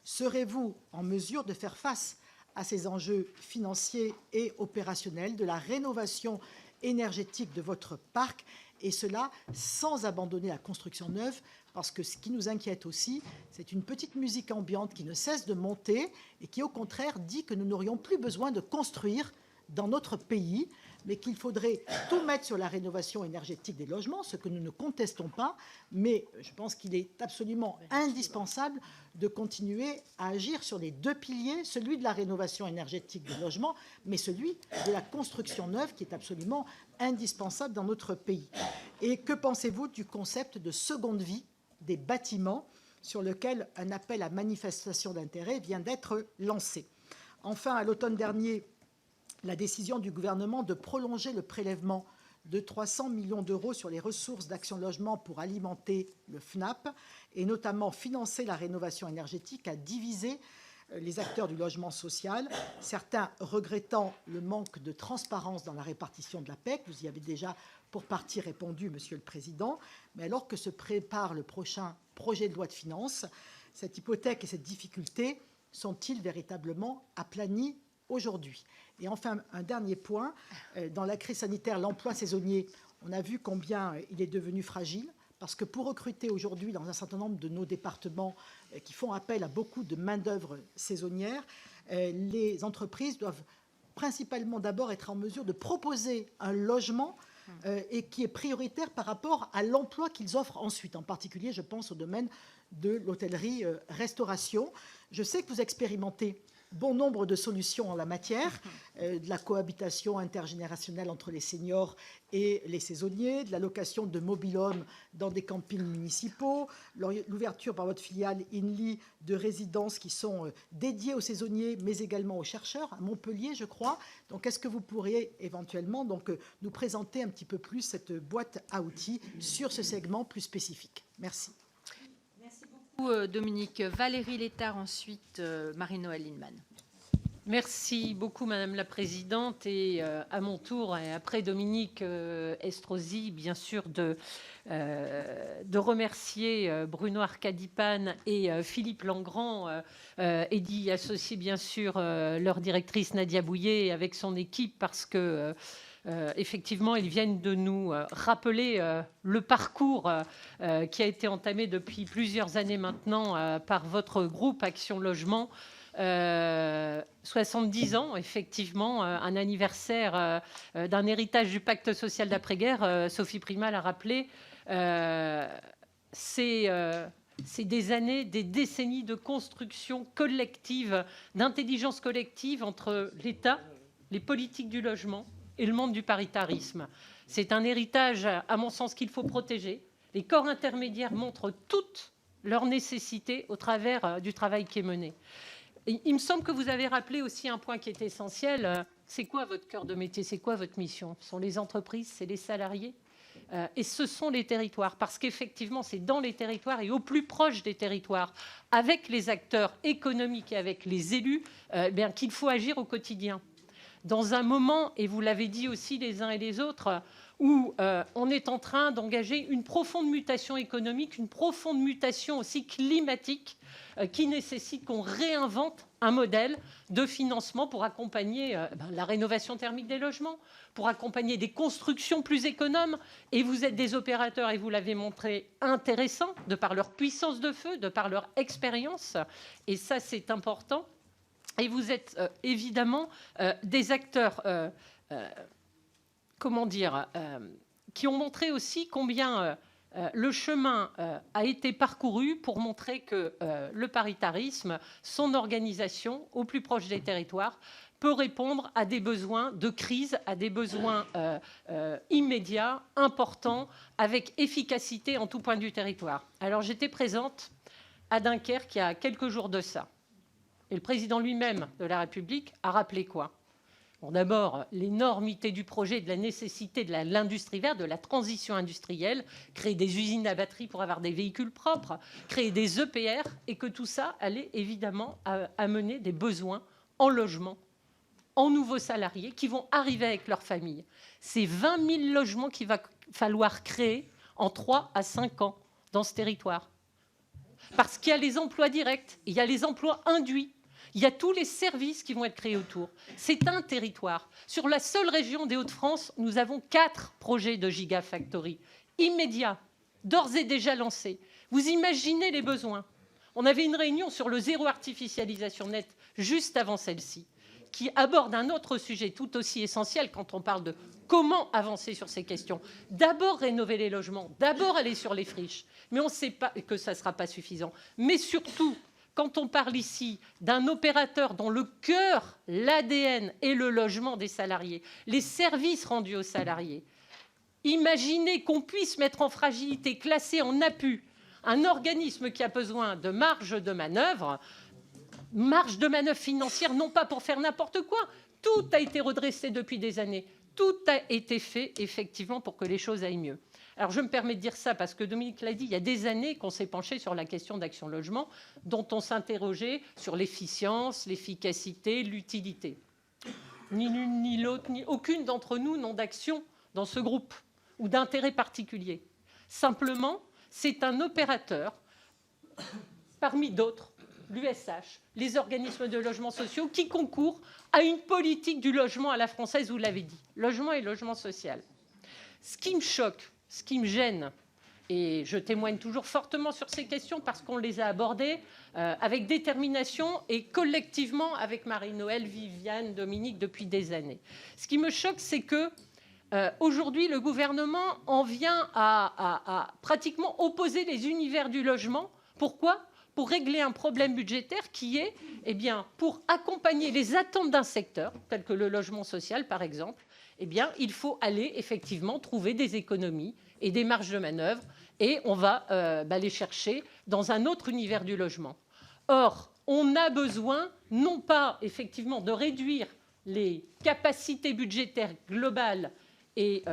Serez-vous en mesure de faire face à ces enjeux financiers et opérationnels de la rénovation énergétique de votre parc, et cela sans abandonner la construction neuve, parce que ce qui nous inquiète aussi, c'est une petite musique ambiante qui ne cesse de monter et qui, au contraire, dit que nous n'aurions plus besoin de construire dans notre pays, mais qu'il faudrait tout mettre sur la rénovation énergétique des logements, ce que nous ne contestons pas, mais je pense qu'il est absolument indispensable de continuer à agir sur les deux piliers, celui de la rénovation énergétique des logements, mais celui de la construction neuve qui est absolument indispensable dans notre pays. Et que pensez-vous du concept de seconde vie des bâtiments sur lequel un appel à manifestation d'intérêt vient d'être lancé? Enfin, à l'automne dernier, la décision du gouvernement de prolonger le prélèvement de 300 millions d'euros sur les ressources d'Action Logement pour alimenter le FNAP et notamment financer la rénovation énergétique a divisé les acteurs du logement social, certains regrettant le manque de transparence dans la répartition de la PEC. Vous y avez déjà pour partie répondu, Monsieur le Président. Mais alors que se prépare le prochain projet de loi de finances, cette hypothèque et cette difficulté sont-ils véritablement aplanies aujourd'hui? Et enfin, un dernier point, dans la crise sanitaire, l'emploi saisonnier, on a vu combien il est devenu fragile, parce que pour recruter aujourd'hui dans un certain nombre de nos départements qui font appel à beaucoup de main-d'œuvre saisonnière, les entreprises doivent principalement d'abord être en mesure de proposer un logement et qui est prioritaire par rapport à l'emploi qu'ils offrent ensuite. En particulier, je pense au domaine de l'hôtellerie-restauration. Je sais que vous expérimentez bon nombre de solutions en la matière, de la cohabitation intergénérationnelle entre les seniors et les saisonniers, de la location de mobil-homes dans des campings municipaux, l'ouverture par votre filiale INLI de résidences qui sont dédiées aux saisonniers, mais également aux chercheurs, à Montpellier, je crois. Donc, est-ce que vous pourriez éventuellement nous présenter un petit peu plus cette boîte à outils sur ce segment plus spécifique? Merci.
Dominique. Valérie Létard, ensuite Marie-Noëlle Lienemann.
Merci beaucoup, Madame la Présidente. Et à mon tour, et après Dominique Estrosi, bien sûr, de remercier Bruno Arcadipane et Philippe Langrand, et d'y associer, bien sûr, leur directrice Nadia Bouillet avec son équipe, parce que effectivement, ils viennent de nous rappeler le parcours qui a été entamé depuis plusieurs années maintenant par votre groupe Action Logement. 70 ans, effectivement, un anniversaire d'un héritage du pacte social d'après-guerre. Sophie Primas l'a rappelé. C'est des années, des décennies de construction collective, d'intelligence collective entre l'État, les politiques du logement et le monde du paritarisme. C'est un héritage, à mon sens, qu'il faut protéger. Les corps intermédiaires montrent toute leur nécessité au travers du travail qui est mené. Et il me semble que vous avez rappelé aussi un point qui est essentiel. C'est quoi votre cœur de métier? C'est quoi votre mission? Ce sont les entreprises, c'est les salariés. et ce sont les territoires, parce qu'effectivement, c'est dans les territoires et au plus proche des territoires, avec les acteurs économiques et avec les élus, qu'il faut agir au quotidien. Dans un moment, et vous l'avez dit aussi les uns et les autres, où on est en train d'engager une profonde mutation économique, une profonde mutation aussi climatique, qui nécessite qu'on réinvente un modèle de financement pour accompagner la rénovation thermique des logements, pour accompagner des constructions plus économes. Et vous êtes des opérateurs, et vous l'avez montré, intéressants, de par leur puissance de feu, de par leur expérience. Et ça, c'est important. Et vous êtes évidemment des acteurs, qui ont montré aussi combien le chemin a été parcouru pour montrer que le paritarisme, son organisation au plus proche des territoires, peut répondre à des besoins de crise, à des besoins immédiats, importants, avec efficacité en tout point du territoire. Alors j'étais présente à Dunkerque il y a quelques jours de ça. Et le président lui-même de la République a rappelé quoi ? Bon, d'abord, l'énormité du projet, de la nécessité de l'industrie verte, de la transition industrielle, créer des usines à batterie pour avoir des véhicules propres, créer des EPR, et que tout ça allait évidemment amener des besoins en logement, en nouveaux salariés qui vont arriver avec leur famille. C'est 20 000 logements qu'il va falloir créer en 3 à 5 ans dans ce territoire. Parce qu'il y a les emplois directs, il y a les emplois induits, il y a tous les services qui vont être créés autour. C'est un territoire. Sur la seule région des Hauts-de-France, nous avons 4 projets de gigafactory immédiats, d'ores et déjà lancés. Vous imaginez les besoins. On avait une réunion sur le zéro artificialisation nette juste avant celle-ci, qui aborde un autre sujet tout aussi essentiel quand on parle de comment avancer sur ces questions. D'abord rénover les logements, d'abord aller sur les friches, mais on ne sait pas que ça ne sera pas suffisant. Mais surtout, quand on parle ici d'un opérateur dont le cœur, l'ADN est le logement des salariés, les services rendus aux salariés, imaginez qu'on puisse mettre en fragilité, classer en APU, un organisme qui a besoin de marge de manœuvre financière, non pas pour faire n'importe quoi. Tout a été redressé depuis des années. Tout a été fait, effectivement, pour que les choses aillent mieux. Alors, je me permets de dire ça parce que Dominique l'a dit, il y a des années qu'on s'est penché sur la question d'Action Logement, dont on s'interrogeait sur l'efficience, l'efficacité, l'utilité. Ni l'une ni l'autre, ni aucune d'entre nous n'ont d'action dans ce groupe ou d'intérêt particulier. Simplement, c'est un opérateur parmi d'autres, l'USH, les organismes de logements sociaux, qui concourent à une politique du logement à la française, vous l'avez dit, logement et logement social. Ce qui me choque, ce qui me gêne, et je témoigne toujours fortement sur ces questions parce qu'on les a abordées avec détermination et collectivement avec Marie-Noëlle, Viviane, Dominique depuis des années. Ce qui me choque, c'est que aujourd'hui, le gouvernement en vient à pratiquement opposer les univers du logement. Pourquoi ? Pour régler un problème budgétaire qui est, pour accompagner les attentes d'un secteur, tel que le logement social par exemple, il faut aller effectivement trouver des économies et des marges de manœuvre, et on va les chercher dans un autre univers du logement. Or, on a besoin non pas effectivement de réduire les capacités budgétaires globales et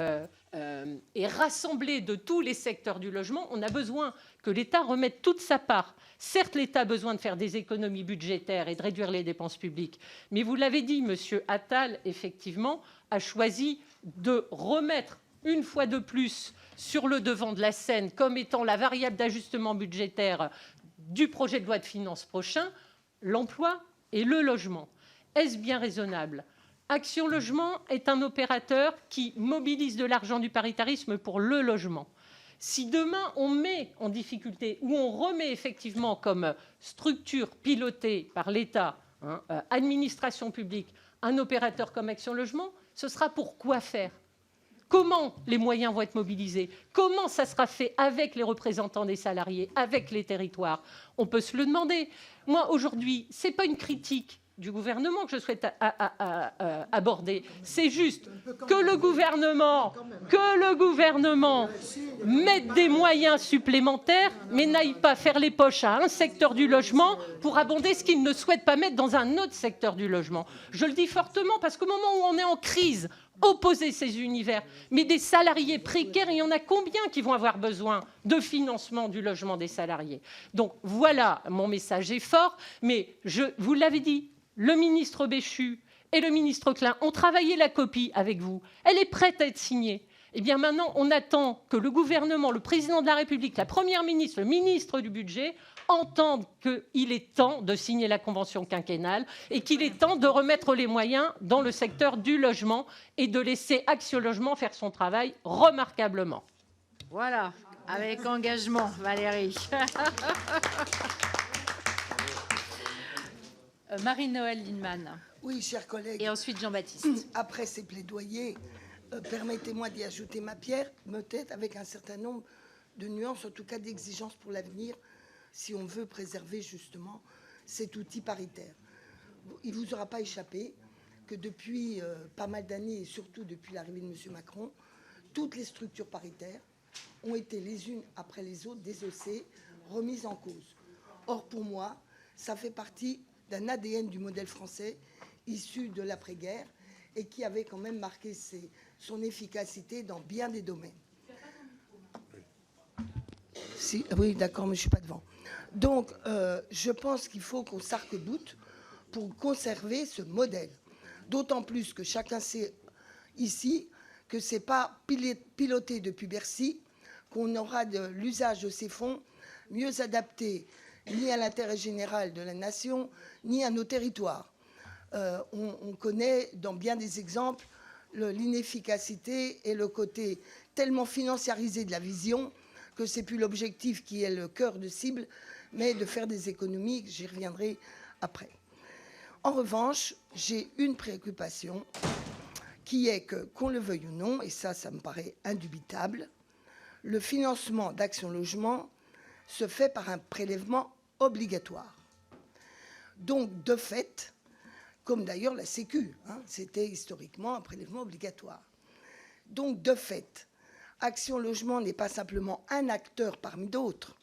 rassemblées de tous les secteurs du logement, on a besoin que l'État remette toute sa part. Certes, l'État a besoin de faire des économies budgétaires et de réduire les dépenses publiques, mais vous l'avez dit, Monsieur Attal, effectivement, a choisi de remettre une fois de plus sur le devant de la scène comme étant la variable d'ajustement budgétaire du projet de loi de finances prochain, l'emploi et le logement. Est-ce bien raisonnable ? Action Logement est un opérateur qui mobilise de l'argent du paritarisme pour le logement. Si demain on met en difficulté ou on remet effectivement comme structure pilotée par l'État, administration publique, un opérateur comme Action Logement, ce sera pour quoi faire ? Comment les moyens vont être mobilisés ? Comment ça sera fait avec les représentants des salariés, avec les territoires ? On peut se le demander. Moi, aujourd'hui, ce n'est pas une critique du gouvernement que je souhaite aborder. C'est juste que le gouvernement mette des moyens supplémentaires, mais n'aille pas faire les poches à un secteur du logement pour abonder ce qu'il ne souhaite pas mettre dans un autre secteur du logement. Je le dis fortement parce qu'au moment où on est en crise, opposer ces univers. Mais des salariés précaires, il y en a combien qui vont avoir besoin de financement du logement des salariés? Donc voilà, mon message est fort, mais vous l'avez dit, le ministre Béchu et le ministre Klein ont travaillé la copie avec vous. Elle est prête à être signée. Eh bien maintenant, on attend que le gouvernement, le président de la République, la première ministre, le ministre du budget entendent qu'il est temps de signer la convention quinquennale et qu'il est temps de remettre les moyens dans le secteur du logement et de laisser Action Logement faire son travail remarquablement.
Voilà, avec engagement, Valérie. Marie-Noëlle Lienemann.
Oui, chers collègues.
Et ensuite Jean-Baptiste.
Après ces plaidoyers, permettez-moi d'y ajouter ma pierre, peut-être avec un certain nombre de nuances, en tout cas d'exigences pour l'avenir, si on veut préserver justement cet outil paritaire. Il ne vous aura pas échappé que depuis pas mal d'années, et surtout depuis l'arrivée de M. Macron, toutes les structures paritaires ont été les unes après les autres désossées, remises en cause. Or, pour moi, ça fait partie d'un ADN du modèle français issu de l'après-guerre et qui avait quand même marqué son efficacité dans bien des domaines. Si, oui, d'accord, mais je ne suis pas devant. Donc, je pense qu'il faut qu'on s'arc-boute pour conserver ce modèle. D'autant plus que chacun sait ici que ce n'est pas piloté depuis Bercy qu'on aura de l'usage de ces fonds mieux adapté ni à l'intérêt général de la nation, ni à nos territoires. On connaît dans bien des exemples l'inefficacité et le côté tellement financiarisé de la vision que ce n'est plus l'objectif qui est le cœur de cible, mais de faire des économies, j'y reviendrai après. En revanche, j'ai une préoccupation qui est que, qu'on le veuille ou non, et ça me paraît indubitable, le financement d'Action Logement se fait par un prélèvement obligatoire. Donc, de fait, comme d'ailleurs la Sécu, c'était historiquement un prélèvement obligatoire. Donc, de fait, Action Logement n'est pas simplement un acteur parmi d'autres.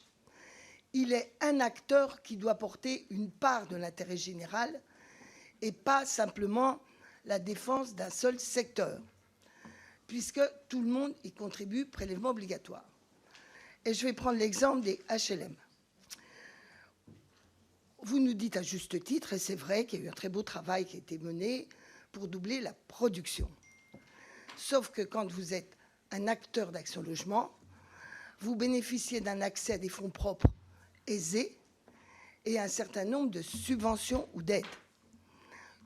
Il est un acteur qui doit porter une part de l'intérêt général et pas simplement la défense d'un seul secteur, puisque tout le monde y contribue, prélèvement obligatoire. Et je vais prendre l'exemple des HLM. Vous nous dites à juste titre, et c'est vrai qu'il y a eu un très beau travail qui a été mené pour doubler la production. Sauf que quand vous êtes un acteur d'Action Logement, vous bénéficiez d'un accès à des fonds propres aisés et un certain nombre de subventions ou d'aides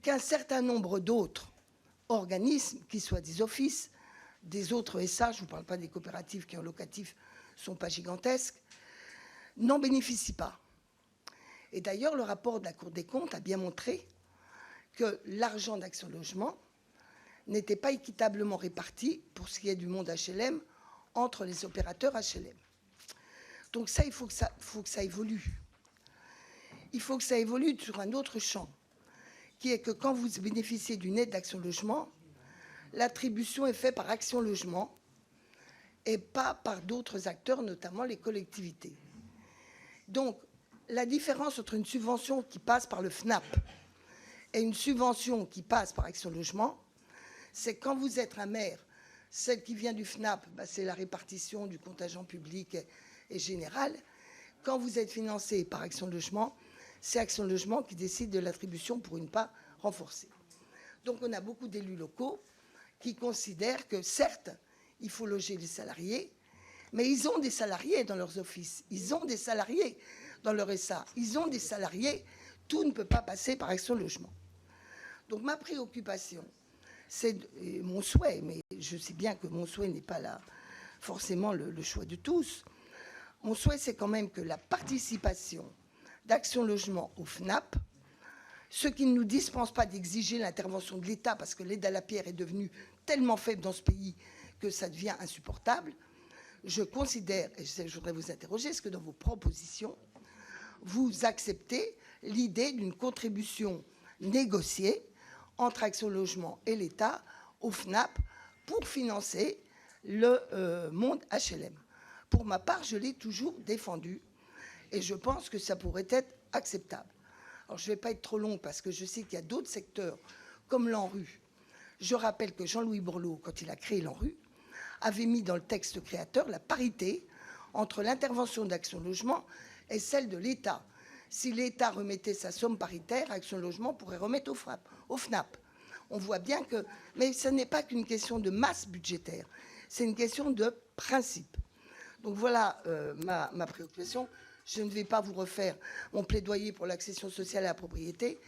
qu'un certain nombre d'autres organismes, qui soient des offices, des autres SA, je ne vous parle pas des coopératives qui en locatif ne sont pas gigantesques, n'en bénéficient pas. Et d'ailleurs, le rapport de la Cour des comptes a bien montré que l'argent d'Action Logement n'était pas équitablement réparti, pour ce qui est du monde HLM, entre les opérateurs HLM. Donc ça, il faut que ça évolue. Il faut que ça évolue sur un autre champ, qui est que quand vous bénéficiez d'une aide d'Action Logement, l'attribution est faite par Action Logement et pas par d'autres acteurs, notamment les collectivités. Donc, la différence entre une subvention qui passe par le FNAP et une subvention qui passe par Action Logement, c'est quand vous êtes un maire, celle qui vient du FNAP, c'est la répartition du contingent public et général. Quand vous êtes financé par Action Logement, c'est Action Logement qui décide de l'attribution pour une part renforcée. Donc on a beaucoup d'élus locaux qui considèrent que certes, il faut loger les salariés, mais ils ont des salariés dans leurs offices, ils ont des salariés dans leur SA, ils ont des salariés, tout ne peut pas passer par Action Logement. Donc ma préoccupation, c'est mon souhait, mais je sais bien que mon souhait n'est pas là forcément le choix de tous. Mon souhait, c'est quand même que la participation d'Action Logement au FNAP, ce qui ne nous dispense pas d'exiger l'intervention de l'État, parce que l'aide à la pierre est devenue tellement faible dans ce pays que ça devient insupportable, je considère, et je voudrais vous interroger, est-ce que dans vos propositions, vous acceptez l'idée d'une contribution négociée entre Action Logement et l'État au FNAP pour financer le monde HLM? Pour ma part, je l'ai toujours défendu et je pense que ça pourrait être acceptable. Alors, je ne vais pas être trop longue parce que je sais qu'il y a d'autres secteurs, comme l'ANRU. Je rappelle que Jean-Louis Borloo, quand il a créé l'ANRU, avait mis dans le texte créateur la parité entre l'intervention d'Action Logement et celle de l'État. Si l'État remettait sa somme paritaire, Action Logement pourrait remettre au FNAP. On voit bien que... Mais ce n'est pas qu'une question de masse budgétaire, c'est une question de principe. Donc voilà ma préoccupation. Je ne vais pas vous refaire mon plaidoyer pour l'accession sociale à la propriété,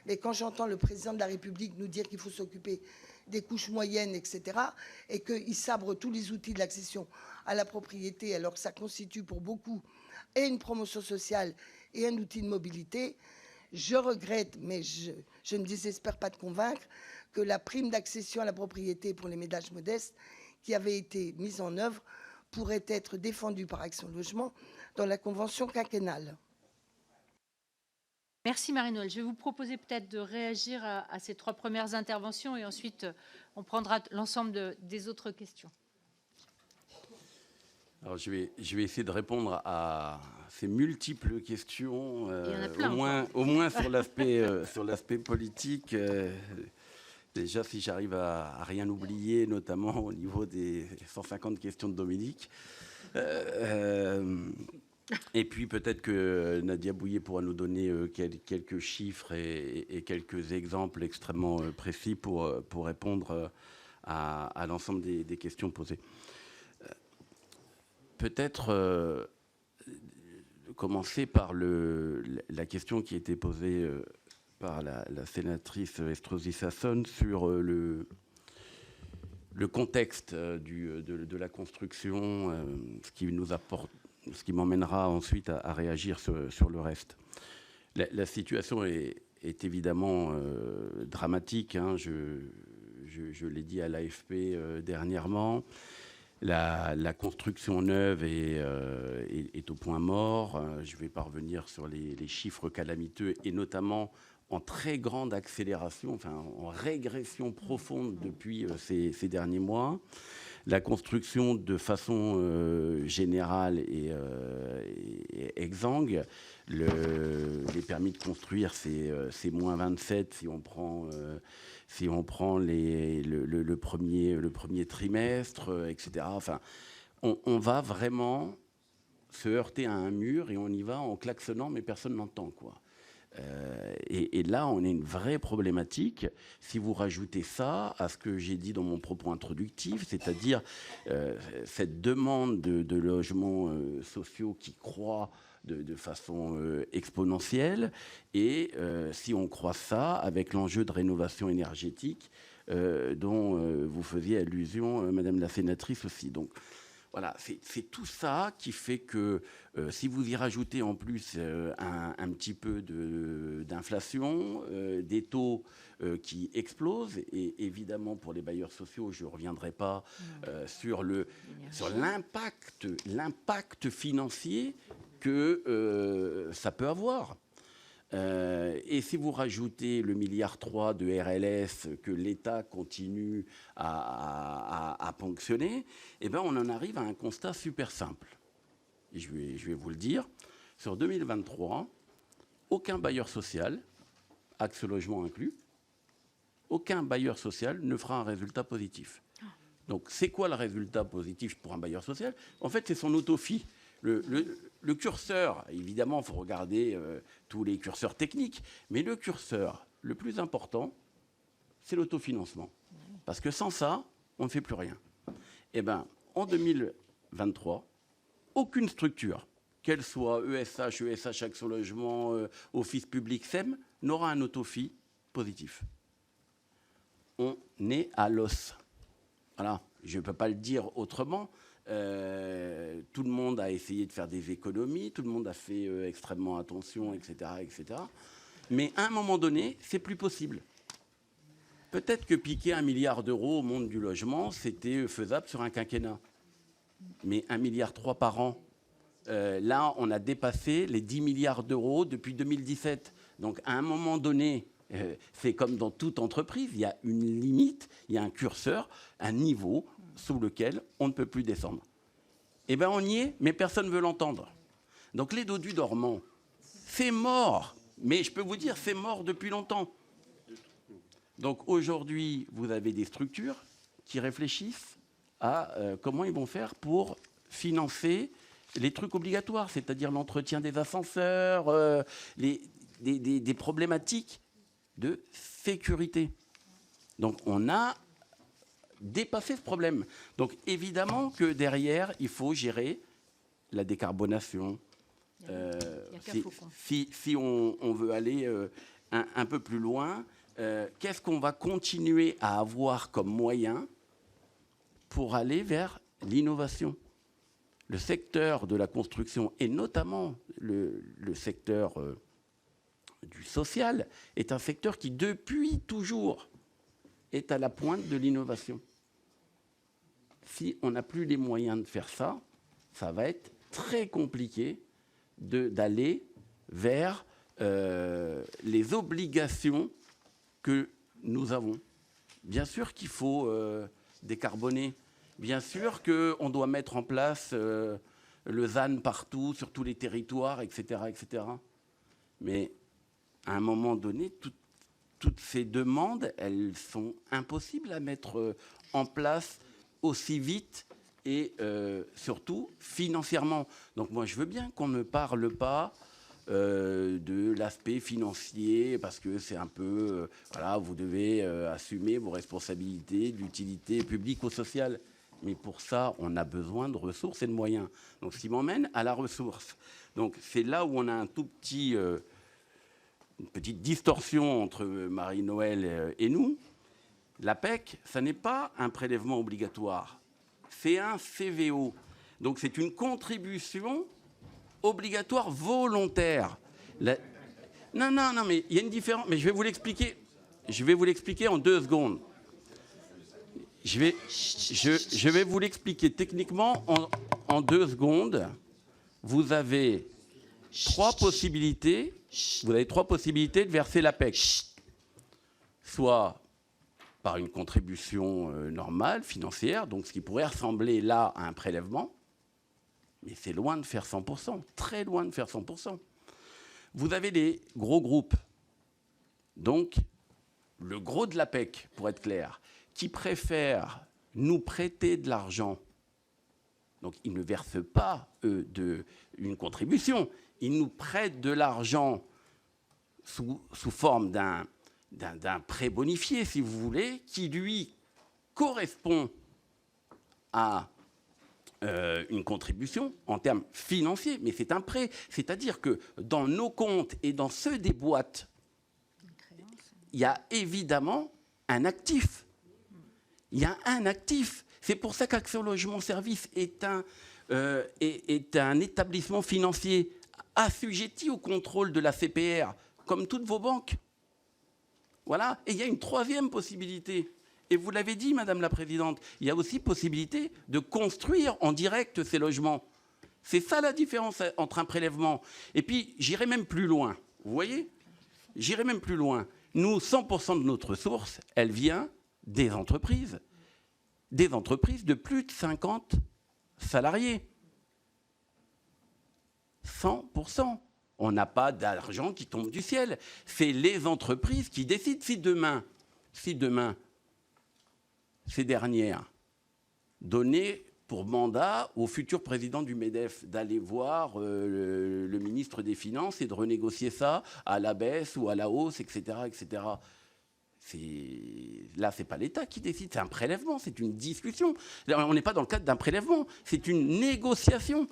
mais quand j'entends le président de la République nous dire qu'il faut s'occuper des couches moyennes, etc., et qu'il sabre tous les outils de l'accession à la propriété, alors que ça constitue pour beaucoup et une promotion sociale et un outil de mobilité, je regrette, mais je ne désespère pas de convaincre, que la prime d'accession à la propriété pour les ménages modestes qui avait été mise en œuvre pourrait être défendue par Action Logement dans la convention quinquennale.
Merci Marie-Noëlle. Je vais vous proposer peut-être de réagir à ces 3 premières interventions et ensuite on prendra l'ensemble des autres questions.
Alors je vais essayer de répondre à ces multiples questions,
Il y en a plein,
au moins sur l'aspect politique. Déjà, si j'arrive à rien oublier, notamment au niveau des 150 questions de Dominique. Et puis peut-être que Nadia Bouillet pourra nous donner quelques chiffres et quelques exemples extrêmement précis pour répondre à l'ensemble des questions posées. Peut-être commencer par la question qui a été posée par la sénatrice Estrosi Sassone sur le contexte de la construction, ce qui m'emmènera ensuite à réagir sur le reste. La situation est évidemment dramatique, hein, je l'ai dit à l'AFP dernièrement. La construction neuve est au point mort. Je ne vais pas revenir sur les chiffres calamiteux et notamment en très grande accélération, enfin en régression profonde depuis ces derniers mois. La construction de façon générale est exsangue. Les permis de construire, c'est moins 27 si on prend le premier trimestre, etc. Enfin, on va vraiment se heurter à un mur et on y va en klaxonnant, mais personne n'entend, quoi. Et là, on a une vraie problématique. Si vous rajoutez ça à ce que j'ai dit dans mon propos introductif, c'est-à-dire cette demande de logements sociaux qui croît de façon exponentielle, et si on croise ça avec l'enjeu de rénovation énergétique dont vous faisiez allusion, Madame la sénatrice aussi. Donc, voilà, c'est tout ça qui fait que si vous y rajoutez en plus un petit peu d'inflation, des taux qui explosent, et évidemment pour les bailleurs sociaux, je ne reviendrai pas sur l'impact financier que ça peut avoir. Et si vous rajoutez le 1,3 milliard de RLS que l'État continue à ponctionner, eh ben on en arrive à un constat super simple. Et je vais vous le dire. Sur 2023, aucun bailleur social, Action Logement inclus, aucun bailleur social ne fera un résultat positif. Donc c'est quoi le résultat positif pour un bailleur social? En fait, c'est son autofie. Le curseur, évidemment, il faut regarder tous les curseurs techniques, mais le curseur le plus important, c'est l'autofinancement. Parce que sans ça, on ne fait plus rien. Eh bien, en 2023, aucune structure, qu'elle soit ESH, Action Logement, Office Public, SEM, n'aura un autofi positif. On est à l'os. Voilà, je ne peux pas le dire autrement. Tout le monde a essayé de faire des économies, tout le monde a fait extrêmement attention, etc., etc. Mais à un moment donné, c'est plus possible. Peut-être que piquer 1 milliard d'euros au monde du logement, c'était faisable sur un quinquennat. Mais 1,3 milliard par an, là, on a dépassé les 10 milliards d'euros depuis 2017. Donc, à un moment donné, c'est comme dans toute entreprise, il y a une limite, il y a un curseur, un niveau sous lequel on ne peut plus descendre. Eh bien, on y est, mais personne ne veut l'entendre. Donc, les dodus dormants, c'est mort. Mais je peux vous dire, c'est mort depuis longtemps. Donc aujourd'hui, vous avez des structures qui réfléchissent à comment ils vont faire pour financer les trucs obligatoires, c'est-à-dire l'entretien des ascenseurs, des problématiques de sécurité. Donc on a dépassé ce problème. Donc évidemment que derrière, il faut gérer la décarbonation. Si on veut aller un peu plus loin, qu'est-ce qu'on va continuer à avoir comme moyen pour aller vers l'innovation? Le secteur de la construction, et notamment le secteur du social, est un secteur qui, depuis toujours, est à la pointe de l'innovation. Si on n'a plus les moyens de faire ça, ça va être très compliqué d'aller vers les obligations que nous avons. Bien sûr qu'il faut décarboner. Bien sûr qu'on doit mettre en place le ZAN partout, sur tous les territoires, etc., etc. Mais à un moment donné, toutes ces demandes, elles sont impossibles à mettre en place aussi vite et surtout financièrement. Donc moi, je veux bien qu'on ne parle pas de l'aspect financier, parce que c'est un peu, voilà, vous devez assumer vos responsabilités d'utilité publique ou sociale. Mais pour ça, on a besoin de ressources et de moyens. Donc, ce qui m'emmène à la ressource. Donc, c'est là où on a un tout petit, une petite distorsion entre Marie-Noëlle et nous. La PEC, ça n'est pas un prélèvement obligatoire. C'est un CVO. Donc, c'est une contribution obligatoire volontaire. Non, mais il y a une différence. Mais je vais vous l'expliquer. Je vais vous l'expliquer en 2 secondes. Je vais vous l'expliquer techniquement en 2 secondes. Vous avez 3 possibilités. Vous avez 3 possibilités de verser la PEC. Soit par une contribution normale, financière, donc ce qui pourrait ressembler là à un prélèvement, mais c'est loin de faire 100%, très loin de faire 100%. Vous avez les gros groupes, donc le gros de la PEC, pour être clair, qui préfèrent nous prêter de l'argent. Donc, ils ne versent pas, eux, une contribution. Ils nous prêtent de l'argent sous forme d'un prêt bonifié, si vous voulez, qui, lui, correspond à une contribution en termes financiers. Mais c'est un prêt. C'est-à-dire que dans nos comptes et dans ceux des boîtes, il y a évidemment un actif. Il y a un actif. C'est pour ça qu'Action Logement Service est un établissement financier assujetti au contrôle de la CPR, comme toutes vos banques. Voilà. Et il y a une 3e possibilité. Et vous l'avez dit, Madame la Présidente, il y a aussi possibilité de construire en direct ces logements. C'est ça la différence entre un prélèvement. Et puis, j'irai même plus loin. Vous voyez ? J'irai même plus loin. Nous, 100% de notre ressource, elle vient des entreprises de plus de 50 salariés. 100%. On n'a pas d'argent qui tombe du ciel. C'est les entreprises qui décident. Si demain, ces dernières donnaient pour mandat au futur président du MEDEF d'aller voir le ministre des Finances et de renégocier ça à la baisse ou à la hausse, etc., etc. Là, ce n'est pas l'État qui décide, c'est un prélèvement, c'est une discussion. On n'est pas dans le cadre d'un prélèvement, c'est une négociation.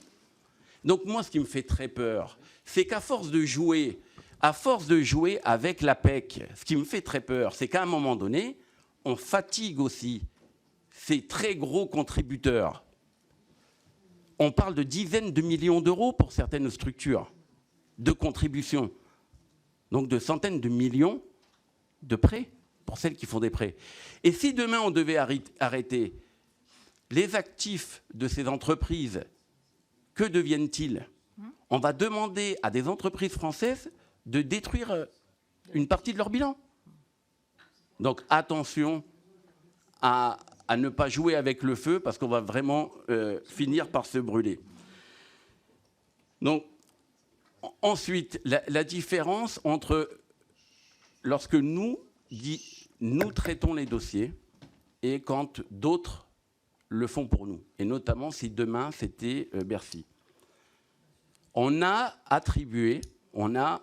Donc moi, ce qui me fait très peur, c'est qu'à force de jouer avec la PEC, ce qui me fait très peur, c'est qu'à un moment donné, on fatigue aussi ces très gros contributeurs. On parle de dizaines de millions d'euros pour certaines structures de contribution, donc de centaines de millions de prêts pour celles qui font des prêts. Et si demain on devait arrêter les actifs de ces entreprises, que deviennent-ils ? On va demander à des entreprises françaises de détruire une partie de leur bilan. Donc attention à ne pas jouer avec le feu, parce qu'on va vraiment finir par se brûler. Donc, ensuite, la différence entre lorsque nous nous traitons les dossiers et quand d'autres le font pour nous. Et notamment si demain, c'était Bercy. On a attribué, on a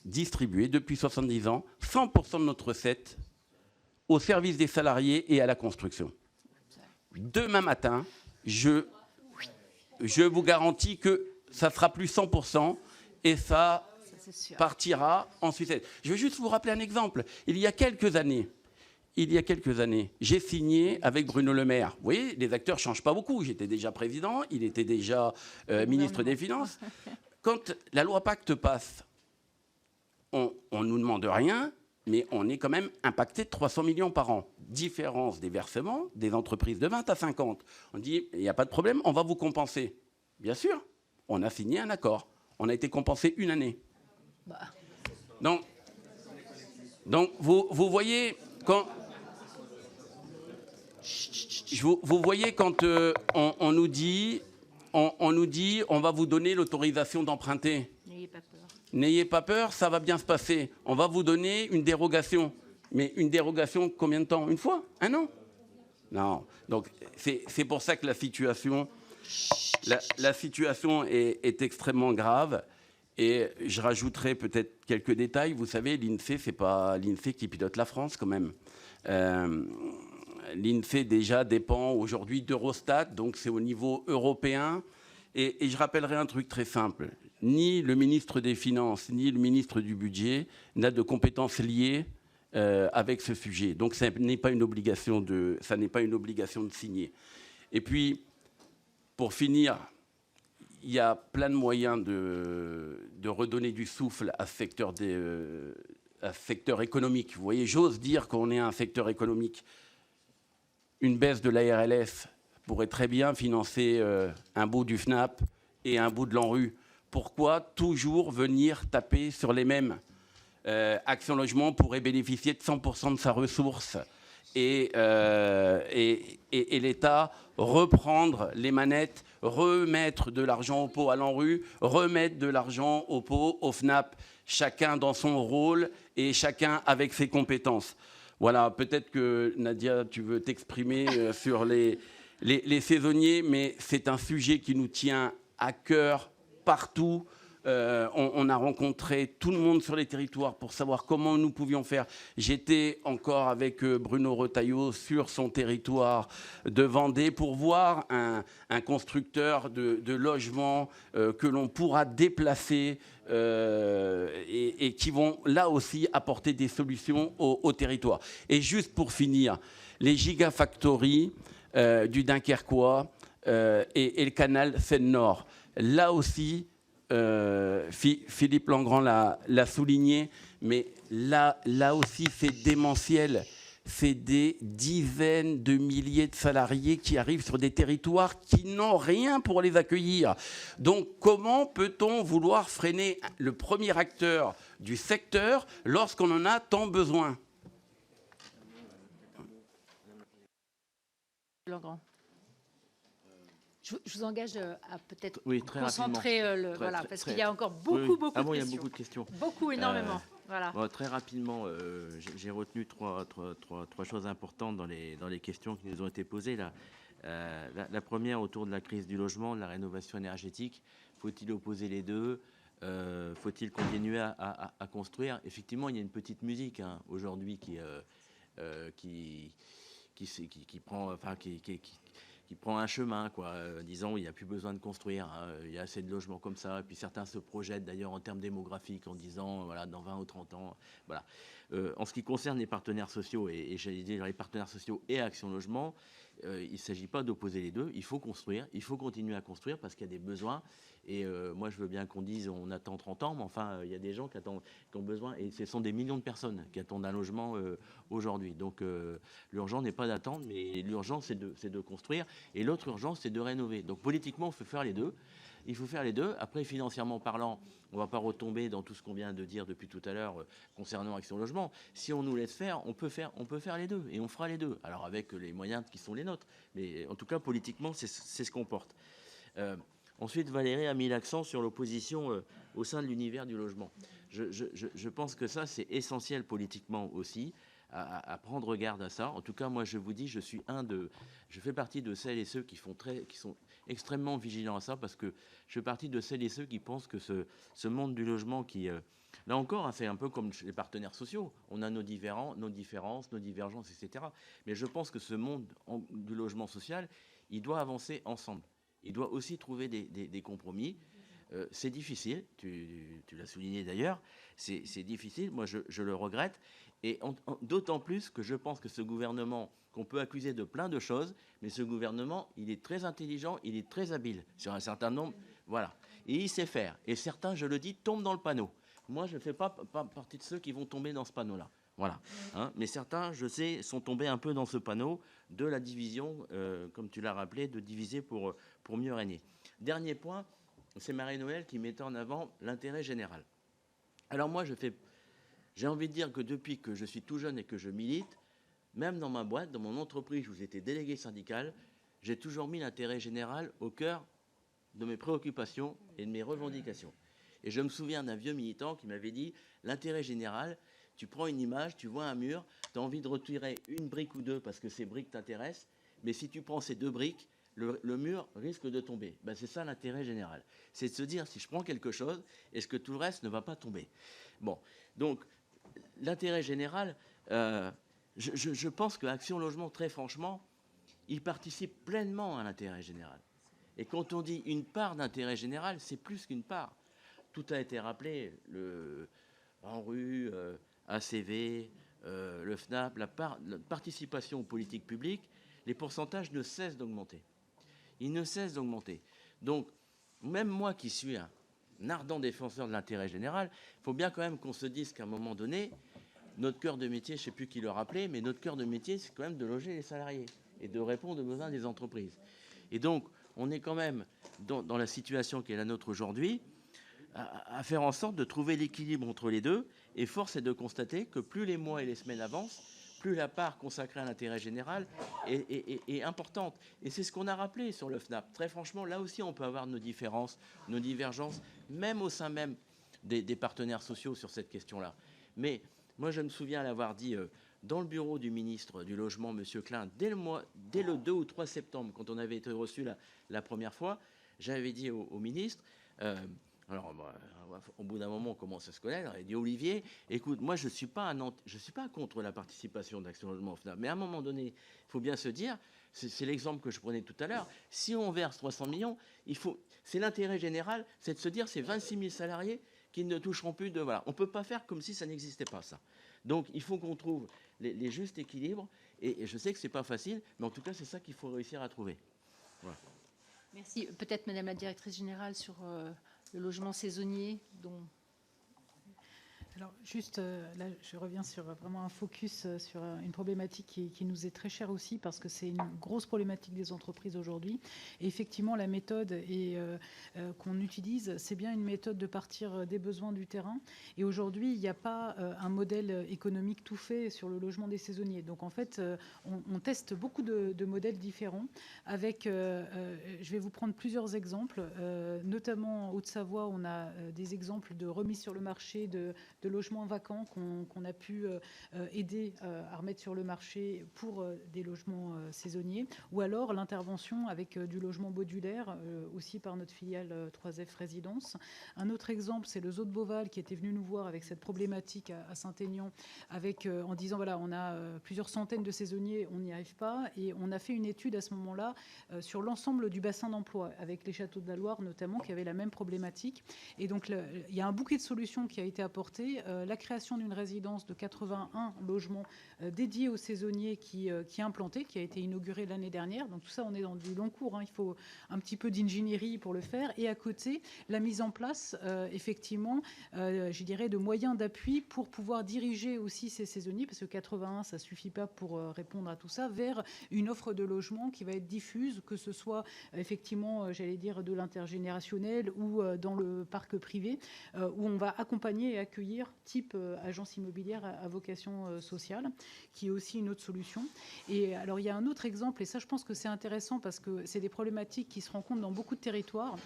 distribué depuis 70 ans 100% de notre recette au service des salariés et à la construction. Demain matin, je vous garantis que ça sera plus 100% et ça partira en Suisse. Je veux juste vous rappeler un exemple. Il y a quelques années, j'ai signé avec Bruno Le Maire. Vous voyez, les acteurs ne changent pas beaucoup. J'étais déjà président, il était déjà ministre des Finances. Quand la loi Pacte passe, on ne nous demande rien, mais on est quand même impacté de 300 millions par an. Différence des versements des entreprises de 20 à 50. On dit, il n'y a pas de problème, on va vous compenser. Bien sûr, on a signé un accord. On a été compensé une année. Donc vous voyez, quand... Vous voyez quand on nous dit, on va vous donner l'autorisation d'emprunter.
N'ayez pas peur.
N'ayez pas peur, ça va bien se passer. On va vous donner une dérogation. Mais une dérogation, combien de temps? Une fois? Un an? Non. Donc c'est pour ça que la situation est extrêmement grave. Et je rajouterai peut-être quelques détails. Vous savez, l'INSEE, c'est pas l'INSEE qui pilote la France quand même. L'INSEE déjà dépend aujourd'hui d'Eurostat, donc c'est au niveau européen. Et je rappellerai un truc très simple. Ni le ministre des Finances, ni le ministre du Budget n'a de compétences liées avec ce sujet. Donc ça n'est pas une obligation de signer. Et puis, pour finir, il y a plein de moyens de redonner du souffle à ce secteur économique. Vous voyez, j'ose dire qu'on est un secteur économique. Une baisse de la RLS pourrait très bien financer un bout du FNAP et un bout de l'ANRU. Pourquoi toujours venir taper sur les mêmes? Action Logement pourrait bénéficier de 100% de sa ressource et l'État reprendre les manettes, remettre de l'argent au pot à l'ANRU, remettre de l'argent au pot au FNAP, chacun dans son rôle et chacun avec ses compétences. Voilà, peut-être que Nadia, tu veux t'exprimer sur les saisonniers, mais c'est un sujet qui nous tient à cœur partout. On a rencontré tout le monde sur les territoires pour savoir comment nous pouvions faire. J'étais encore avec Bruno Retailleau sur son territoire de Vendée pour voir un constructeur de logements que l'on pourra déplacer et qui vont là aussi apporter des solutions au territoire. Et juste pour finir, les gigafactories du Dunkerquois et le canal Seine-Nord, là aussi, Philippe Langrand l'a souligné, mais là aussi, c'est démentiel. C'est des dizaines de milliers de salariés qui arrivent sur des territoires qui n'ont rien pour les accueillir. Donc, comment peut-on vouloir freiner le premier acteur du secteur lorsqu'on en a tant besoin?
Langrand. Je vous engage à peut-être
très
concentrer
rapidement.
Parce qu'il y a encore beaucoup de questions.
Il y a beaucoup de questions.
Beaucoup, énormément. Voilà.
Bon, très rapidement, j'ai retenu trois choses importantes dans les questions qui nous ont été posées. La première, autour de la crise du logement, de la rénovation énergétique. Faut-il opposer les deux? Faut-il continuer à construire? Effectivement, il y a une petite musique aujourd'hui qui prend un chemin, disons, il n'y a plus besoin de construire, il y a assez de logements comme ça, et puis certains se projettent d'ailleurs en termes démographiques en disant, voilà, dans 20 ou 30 ans, voilà. En ce qui concerne les partenaires sociaux, et j'allais dire les partenaires sociaux et Action Logement, il ne s'agit pas d'opposer les deux, il faut construire, il faut continuer à construire parce qu'il y a des besoins, et moi je veux bien qu'on dise on attend 30 ans, mais enfin il y a des gens qui ont besoin, et ce sont des millions de personnes qui attendent un logement aujourd'hui. Donc l'urgence n'est pas d'attendre, mais l'urgence c'est de construire, et l'autre urgence c'est de rénover. Donc politiquement il faut faire les deux. Il faut faire les deux. Après, financièrement parlant, on ne va pas retomber dans tout ce qu'on vient de dire depuis tout à l'heure concernant Action Logement. Si on nous laisse faire, on peut faire les deux, et on fera les deux. Alors avec les moyens qui sont les nôtres. Mais en tout cas, politiquement, c'est ce qu'on porte. Ensuite, Valérie a mis l'accent sur l'opposition au sein de l'univers du logement. Je pense que ça, c'est essentiel politiquement aussi. à prendre garde à ça. En tout cas, moi, je vous dis, je fais partie de celles et ceux qui sont extrêmement vigilants à ça, parce que je fais partie de celles et ceux qui pensent que ce monde du logement qui, là encore, hein, c'est un peu comme les partenaires sociaux. On a nos différences, nos divergences, etc. Mais je pense que ce monde du logement social, il doit avancer ensemble. Il doit aussi trouver des compromis. C'est difficile, tu l'as souligné d'ailleurs, c'est difficile, moi je le regrette, et d'autant plus que je pense que ce gouvernement, qu'on peut accuser de plein de choses, mais ce gouvernement, il est très intelligent, il est très habile sur un certain nombre, voilà, et il sait faire, et certains, je le dis, tombent dans le panneau. Moi, je ne fais pas partie de ceux qui vont tomber dans ce panneau-là. Voilà. Hein, mais certains, je sais, sont tombés un peu dans ce panneau de la division, comme tu l'as rappelé, de diviser pour mieux régner. Dernier point, c'est Marie-Noëlle qui mettait en avant l'intérêt général. Alors moi, j'ai envie de dire que depuis que je suis tout jeune et que je milite, même dans ma boîte, dans mon entreprise où j'étais délégué syndical, j'ai toujours mis l'intérêt général au cœur de mes préoccupations et de mes revendications. Et je me souviens d'un vieux militant qui m'avait dit, l'intérêt général, tu prends une image, tu vois un mur, tu as envie de retirer une brique ou deux parce que ces briques t'intéressent, mais si tu prends ces deux briques, le mur risque de tomber. Ben, c'est ça l'intérêt général. C'est de se dire, si je prends quelque chose, est-ce que tout le reste ne va pas tomber? Bon, donc, l'intérêt général, je pense que Action Logement, très franchement, il participe pleinement à l'intérêt général. Et quand on dit une part d'intérêt général, c'est plus qu'une part. Tout a été rappelé, le ANRU, ACV, le FNAP, la participation aux politiques publiques, les pourcentages ne cessent d'augmenter. Ils ne cessent d'augmenter. Donc, même moi qui suis un ardent défenseur de l'intérêt général, il faut bien quand même qu'on se dise qu'à un moment donné, notre cœur de métier, je ne sais plus qui le rappelait, mais notre cœur de métier, c'est quand même de loger les salariés et de répondre aux besoins des entreprises. Et donc, on est quand même dans la situation qui est la nôtre aujourd'hui, à faire en sorte de trouver l'équilibre entre les deux. Et force est de constater que plus les mois et les semaines avancent, plus la part consacrée à l'intérêt général est importante. Et c'est ce qu'on a rappelé sur le FNAP. Très franchement, là aussi, on peut avoir nos différences, nos divergences, même au sein même des partenaires sociaux sur cette question-là. Mais moi, je me souviens l'avoir dit dans le bureau du ministre du Logement, M. Klein, dès le 2 ou 3 septembre, quand on avait été reçu la première fois, j'avais dit au ministre... Alors, au bout d'un moment, on commence à se connaître. Il dit, Olivier, écoute, moi, je ne suis pas contre la participation d'Action Logement au FNAP. Mais à un moment donné, il faut bien se dire, c'est l'exemple que je prenais tout à l'heure, si on verse 300 millions, c'est l'intérêt général, c'est de se dire, c'est 26 000 salariés qui ne toucheront plus de... Voilà. On ne peut pas faire comme si ça n'existait pas, ça. Donc, il faut qu'on trouve les justes équilibres. Et je sais que ce n'est pas facile, mais en tout cas, c'est ça qu'il faut réussir à trouver. Voilà.
Merci. Peut-être, Madame la Directrice Générale, sur... le logement saisonnier dont...
Alors, juste, là, je reviens sur vraiment un focus sur une problématique qui nous est très chère aussi, parce que c'est une grosse problématique des entreprises aujourd'hui. Et effectivement, la méthode qu'on utilise, c'est bien une méthode de partir des besoins du terrain. Et aujourd'hui, il n'y a pas un modèle économique tout fait sur le logement des saisonniers. Donc, en fait, on teste beaucoup de modèles différents. Avec, je vais vous prendre plusieurs exemples. Notamment, en Haute-Savoie, on a des exemples de remise sur le marché de logements vacants qu'on a pu aider à remettre sur le marché pour des logements saisonniers, ou alors l'intervention avec du logement modulaire, aussi par notre filiale 3F Résidence. Un autre exemple, c'est le Zoo de Beauval qui était venu nous voir avec cette problématique à Saint-Aignan, en disant, voilà, on a plusieurs centaines de saisonniers, on n'y arrive pas, et on a fait une étude à ce moment-là sur l'ensemble du bassin d'emploi, avec les châteaux de la Loire notamment, qui avaient la même problématique. Et donc, il y a un bouquet de solutions qui a été apporté. La création d'une résidence de 81 logements dédiés aux saisonniers qui est implantée, qui a été inaugurée l'année dernière. Donc tout ça, on est dans du long cours. Il faut un petit peu d'ingénierie pour le faire. Et à côté, la mise en place, effectivement, je dirais, de moyens d'appui pour pouvoir diriger aussi ces saisonniers, parce que 81, ça ne suffit pas pour répondre à tout ça, vers une offre de logement qui va être diffuse, que ce soit effectivement, j'allais dire, de l'intergénérationnel ou dans le parc privé, où on va accompagner et accueillir type agence immobilière à vocation sociale, qui est aussi une autre solution. Et alors, il y a un autre exemple, et ça, je pense que c'est intéressant parce que c'est des problématiques qui se rencontrent dans beaucoup de territoires.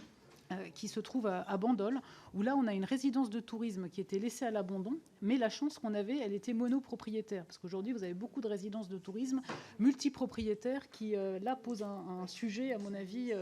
qui se trouve à Bandol, où là, on a une résidence de tourisme qui était laissée à l'abandon, mais la chance qu'on avait, elle était monopropriétaire, parce qu'aujourd'hui, vous avez beaucoup de résidences de tourisme multipropriétaires qui, là, posent un sujet, à mon avis,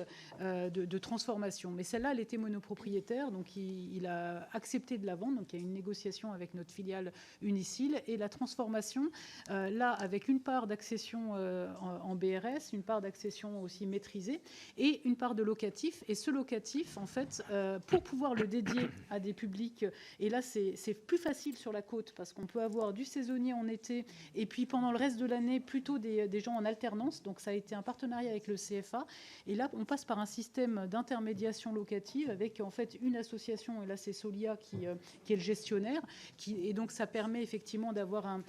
de transformation. Mais celle-là, elle était monopropriétaire, donc il a accepté de la vendre, donc il y a une négociation avec notre filiale Unicil, et la transformation, là, avec une part d'accession en BRS, une part d'accession aussi maîtrisée, et une part de locatif, et ce locatif, en fait, pour pouvoir le dédier à des publics, et là c'est plus facile sur la côte parce qu'on peut avoir du saisonnier en été et puis pendant le reste de l'année plutôt des gens en alternance, donc ça a été un partenariat avec le CFA, et là on passe par un système d'intermédiation locative avec en fait une association, et là c'est Solia qui est le gestionnaire, et donc ça permet effectivement d'avoir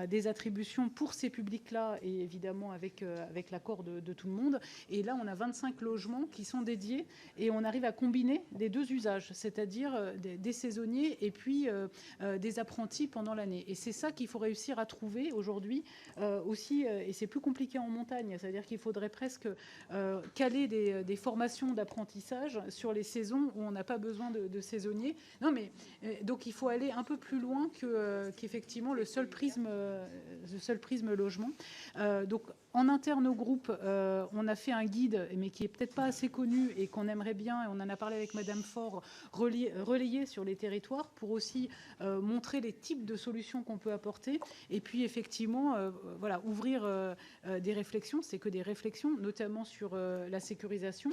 des attributions pour ces publics-là, et évidemment avec l'accord de tout le monde, et là on a 25 logements qui sont dédiés, et on arrive à combiner les deux usages, c'est-à-dire des saisonniers et puis des apprentis pendant l'année. Et c'est ça qu'il faut réussir à trouver aujourd'hui aussi, et c'est plus compliqué en montagne, c'est-à-dire qu'il faudrait presque caler des formations d'apprentissage sur les saisons où on n'a pas besoin de saisonniers. Non, mais donc il faut aller un peu plus loin qu'effectivement le seul prisme logement. Donc en interne au groupe, on a fait un guide, mais qui est peut-être pas assez connu et qu'on aimerait bien, et on en a parlé avec Madame Faure, relayer sur les territoires pour aussi montrer les types de solutions qu'on peut apporter. Et puis effectivement, voilà, ouvrir des réflexions, c'est que des réflexions, notamment sur la sécurisation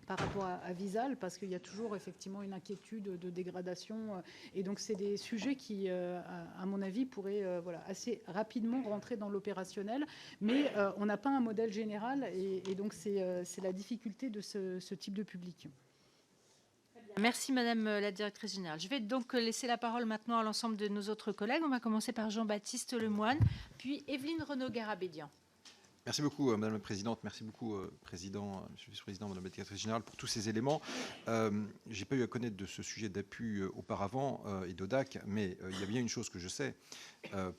par rapport à Visal, parce qu'il y a toujours effectivement une inquiétude de dégradation. Et donc, c'est des sujets qui, à mon avis, pourraient voilà, assez rapidement rentrer dans l'opérationnel. Mais on n'a pas un modèle général, et donc c'est la difficulté de ce type de public.
Merci Madame la Directrice Générale. Je vais donc laisser la parole maintenant à l'ensemble de nos autres collègues. On va commencer par Jean-Baptiste Lemoine, puis Evelyne Renaud-Garabédian.
Merci beaucoup, Madame la Présidente. Merci beaucoup, Président, Monsieur le Vice-président, Madame la Directrice Générale, pour tous ces éléments. Je n'ai pas eu à connaître de ce sujet d'appui auparavant et d'ODAC, mais il y a bien une chose que je sais,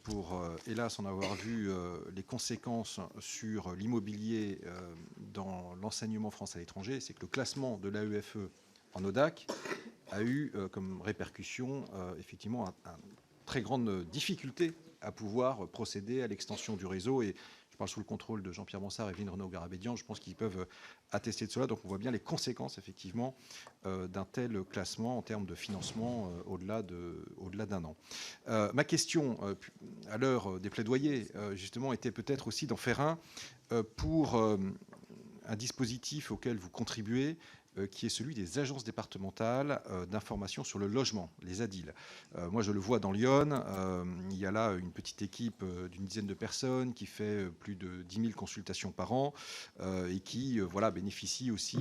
pour, hélas, en avoir vu les conséquences sur l'immobilier dans l'enseignement français à l'étranger, c'est que le classement de l'AEFE en ODAC a eu comme répercussion, effectivement, une très grande difficulté à pouvoir procéder à l'extension du réseau. Et je parle sous le contrôle de Jean-Pierre Bansard et Evelyne Renaud-Garabédian, je pense qu'ils peuvent attester de cela. Donc on voit bien les conséquences, effectivement, d'un tel classement en termes de financement au-delà d'un an. Ma question, à l'heure des plaidoyers, justement, était peut-être aussi d'en faire un pour un dispositif auquel vous contribuez, qui est celui des agences départementales d'information sur le logement, les ADIL. Moi, je le vois dans l'Yonne, il y a là une petite équipe d'une dizaine de personnes qui fait plus de 10 000 consultations par an et qui voilà, bénéficie aussi,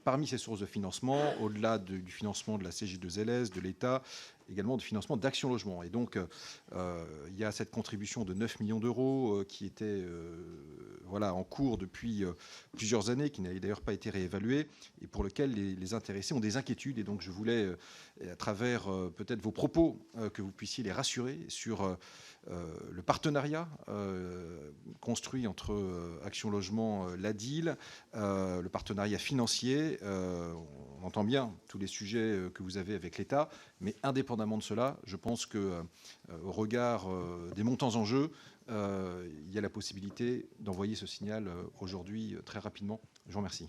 parmi ces sources de financement, au-delà du financement de la CG2LS, de l'État, également de financement d'Action Logement. Et donc, il y a cette contribution de 9 millions d'euros qui était voilà, en cours depuis plusieurs années, qui n'avait d'ailleurs pas été réévaluée, et pour lequel les intéressés ont des inquiétudes. Et donc, je voulais, à travers peut-être vos propos, que vous puissiez les rassurer sur le partenariat construit entre Action Logement, l'ADIL, le partenariat financier. On entend bien tous les sujets que vous avez avec l'État, mais indépendamment de cela, je pense que au regard des montants en jeu, il y a la possibilité d'envoyer ce signal aujourd'hui très rapidement. Je vous remercie.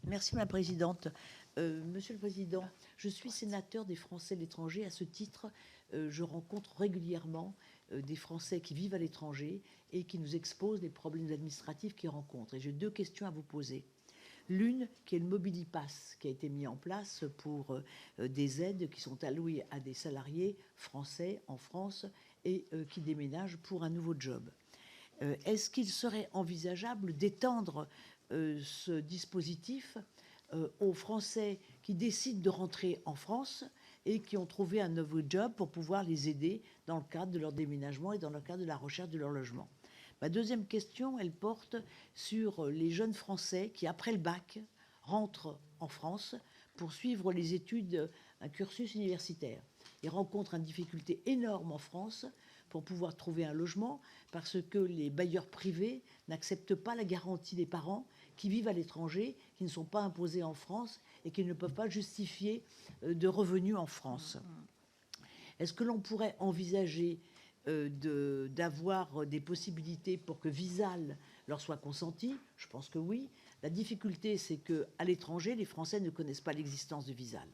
Merci, Madame la Présidente. Monsieur le Président, je suis sénateur des Français de l'étranger. À ce titre, je rencontre régulièrement des Français qui vivent à l'étranger et qui nous exposent les problèmes administratifs qu'ils rencontrent. Et j'ai deux questions à vous poser. L'une, qui est le Mobilipass, qui a été mis en place pour des aides qui sont allouées à des salariés français en France et qui déménagent pour un nouveau job. Est-ce qu'il serait envisageable d'étendre ce dispositif aux Français qui décident de rentrer en France et qui ont trouvé un nouveau job pour pouvoir les aider dans le cadre de leur déménagement et dans le cadre de la recherche de leur logement? Ma deuxième question, elle porte sur les jeunes Français qui, après le bac, rentrent en France pour suivre les études, un cursus universitaire. Ils rencontrent une difficulté énorme en France pour pouvoir trouver un logement, parce que les bailleurs privés n'acceptent pas la garantie des parents qui vivent à l'étranger, qui ne sont pas imposés en France et qui ne peuvent pas justifier de revenus en France. Est-ce que l'on pourrait envisager d'avoir des possibilités pour que Visale leur soit consenti? Je pense que oui. La difficulté, c'est qu'à l'étranger, les Français ne connaissent pas l'existence de Visale.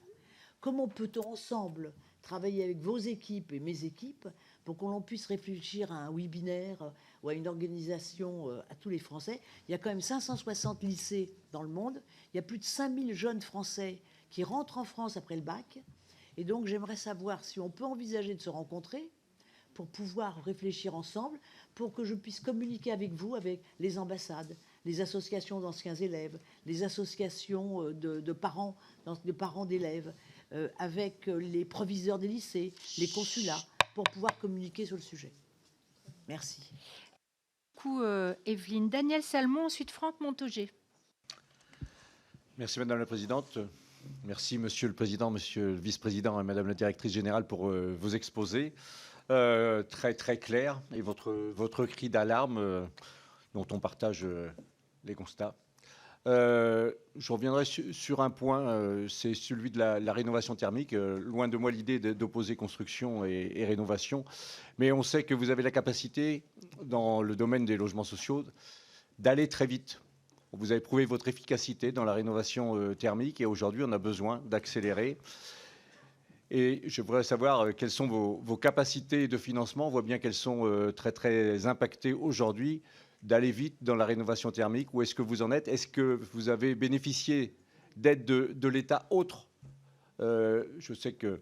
Comment peut-on ensemble travailler avec vos équipes et mes équipes pour qu'on puisse réfléchir à un webinaire ou à une organisation à tous les Français? Il y a quand même 560 lycées dans le monde. Il y a plus de 5000 jeunes Français qui rentrent en France après le bac. Et donc, j'aimerais savoir si on peut envisager de se rencontrer pour pouvoir réfléchir ensemble, pour que je puisse communiquer avec vous, avec les ambassades, les associations d'anciens élèves, les associations de parents d'élèves, avec les proviseurs des lycées, les consulats, pour pouvoir communiquer sur le sujet. Merci.
Beaucoup, Evelyne. Daniel Salmon, ensuite Franck Montaugé.
Merci Madame la Présidente. Merci Monsieur le Président, Monsieur le Vice-président et Madame la Directrice Générale pour vos exposés. Très très clair, et votre cri d'alarme dont on partage les constats. Je reviendrai sur un point, c'est celui de la rénovation thermique. Loin de moi l'idée d'opposer construction et rénovation, mais on sait que vous avez la capacité, dans le domaine des logements sociaux, d'aller très vite. Vous avez prouvé votre efficacité dans la rénovation thermique, et aujourd'hui on a besoin d'accélérer. Et je voudrais savoir quelles sont vos capacités de financement. On voit bien qu'elles sont très très impactées aujourd'hui, d'aller vite dans la rénovation thermique. Où est-ce que vous en êtes? Est-ce que vous avez bénéficié d'aides de l'État autres? Je sais que,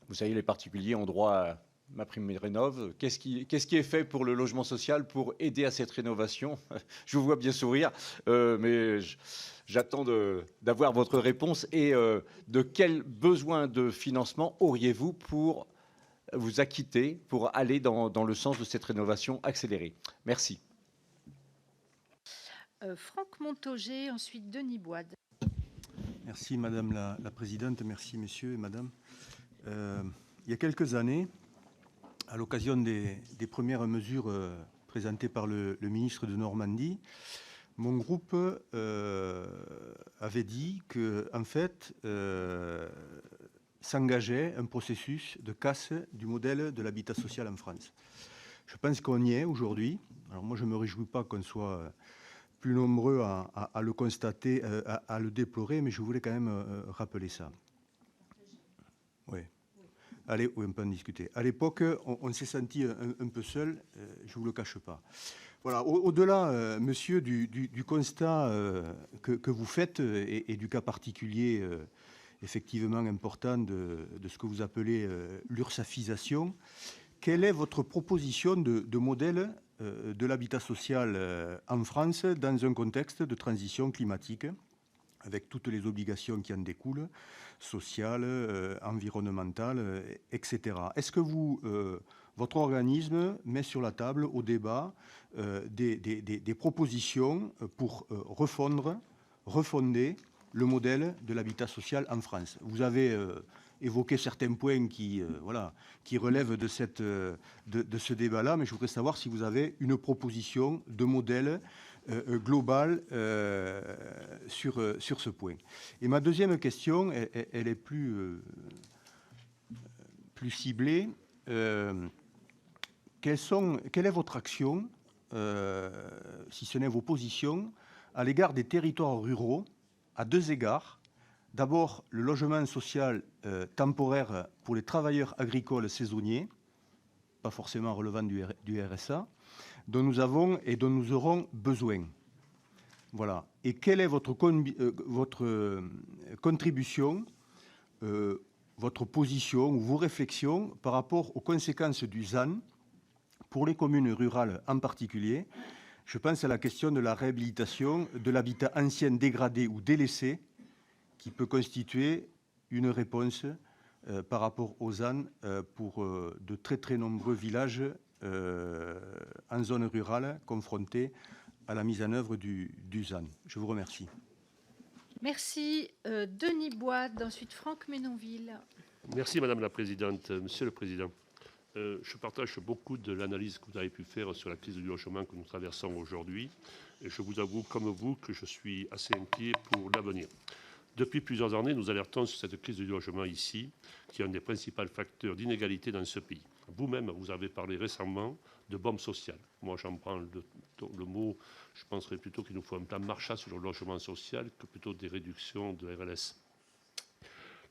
vous savez, les particuliers ont droit à MaPrimeRénov'. Qu'est-ce qui est fait pour le logement social pour aider à cette rénovation? Je vous vois bien sourire, mais j'attends d'avoir votre réponse. Et de quels besoins de financement auriez-vous pour vous acquitter, pour aller dans le sens de cette rénovation accélérée? Merci.
Franck Montaugé, ensuite Denis Boide.
Merci Madame la Présidente, merci Messieurs et Madame. Il y a quelques années, à l'occasion des premières mesures présentées par le ministre de Normandie, mon groupe avait dit qu'en fait, s'engageait un processus de casse du modèle de l'habitat social en France. Je pense qu'on y est aujourd'hui. Alors moi, je ne me réjouis pas qu'on soit plus nombreux à le constater, à le déplorer, mais je voulais quand même rappeler ça. Oui. Allez, on peut en discuter. À l'époque, on s'est senti un peu seul, je ne vous le cache pas. Voilà, au-delà, monsieur, du constat que vous faites et du cas particulier effectivement important de ce que vous appelez l'ursafisation, quelle est votre proposition de modèle de l'habitat social en France dans un contexte de transition climatique, avec toutes les obligations qui en découlent, sociales, environnementales, etc. Est-ce que votre organisme met sur la table au débat des propositions pour refonder le modèle de l'habitat social en France? Vous avez évoqué certains points qui relèvent de ce débat-là, mais je voudrais savoir si vous avez une proposition de modèle global sur ce point. Et ma deuxième question, elle est plus ciblée. Quelle est votre action, si ce n'est vos positions, à l'égard des territoires ruraux, à deux égards? D'abord, le logement social temporaire pour les travailleurs agricoles saisonniers, pas forcément relevant du RSA, dont nous avons et dont nous aurons besoin. Voilà. Et quelle est votre contribution, votre position ou vos réflexions par rapport aux conséquences du ZAN pour les communes rurales en particulier? Je pense à la question de la réhabilitation de l'habitat ancien dégradé ou délaissé, qui peut constituer une réponse par rapport au ZAN pour de très très nombreux villages en zone rurale confrontés à la mise en œuvre du ZAN. Je vous remercie.
Merci. Denis Boide, ensuite Franck Menonville.
Merci Madame la Présidente. Monsieur le Président, Je partage beaucoup de l'analyse que vous avez pu faire sur la crise du logement que nous traversons aujourd'hui. Et je vous avoue, comme vous, que je suis assez inquiet pour l'avenir. Depuis plusieurs années, nous alertons sur cette crise du logement ici, qui est un des principaux facteurs d'inégalité dans ce pays. Vous-même, vous avez parlé récemment de bombe sociale. Moi, j'en prends le mot, je penserais plutôt qu'il nous faut un plan Marshall sur le logement social que plutôt des réductions de RLS.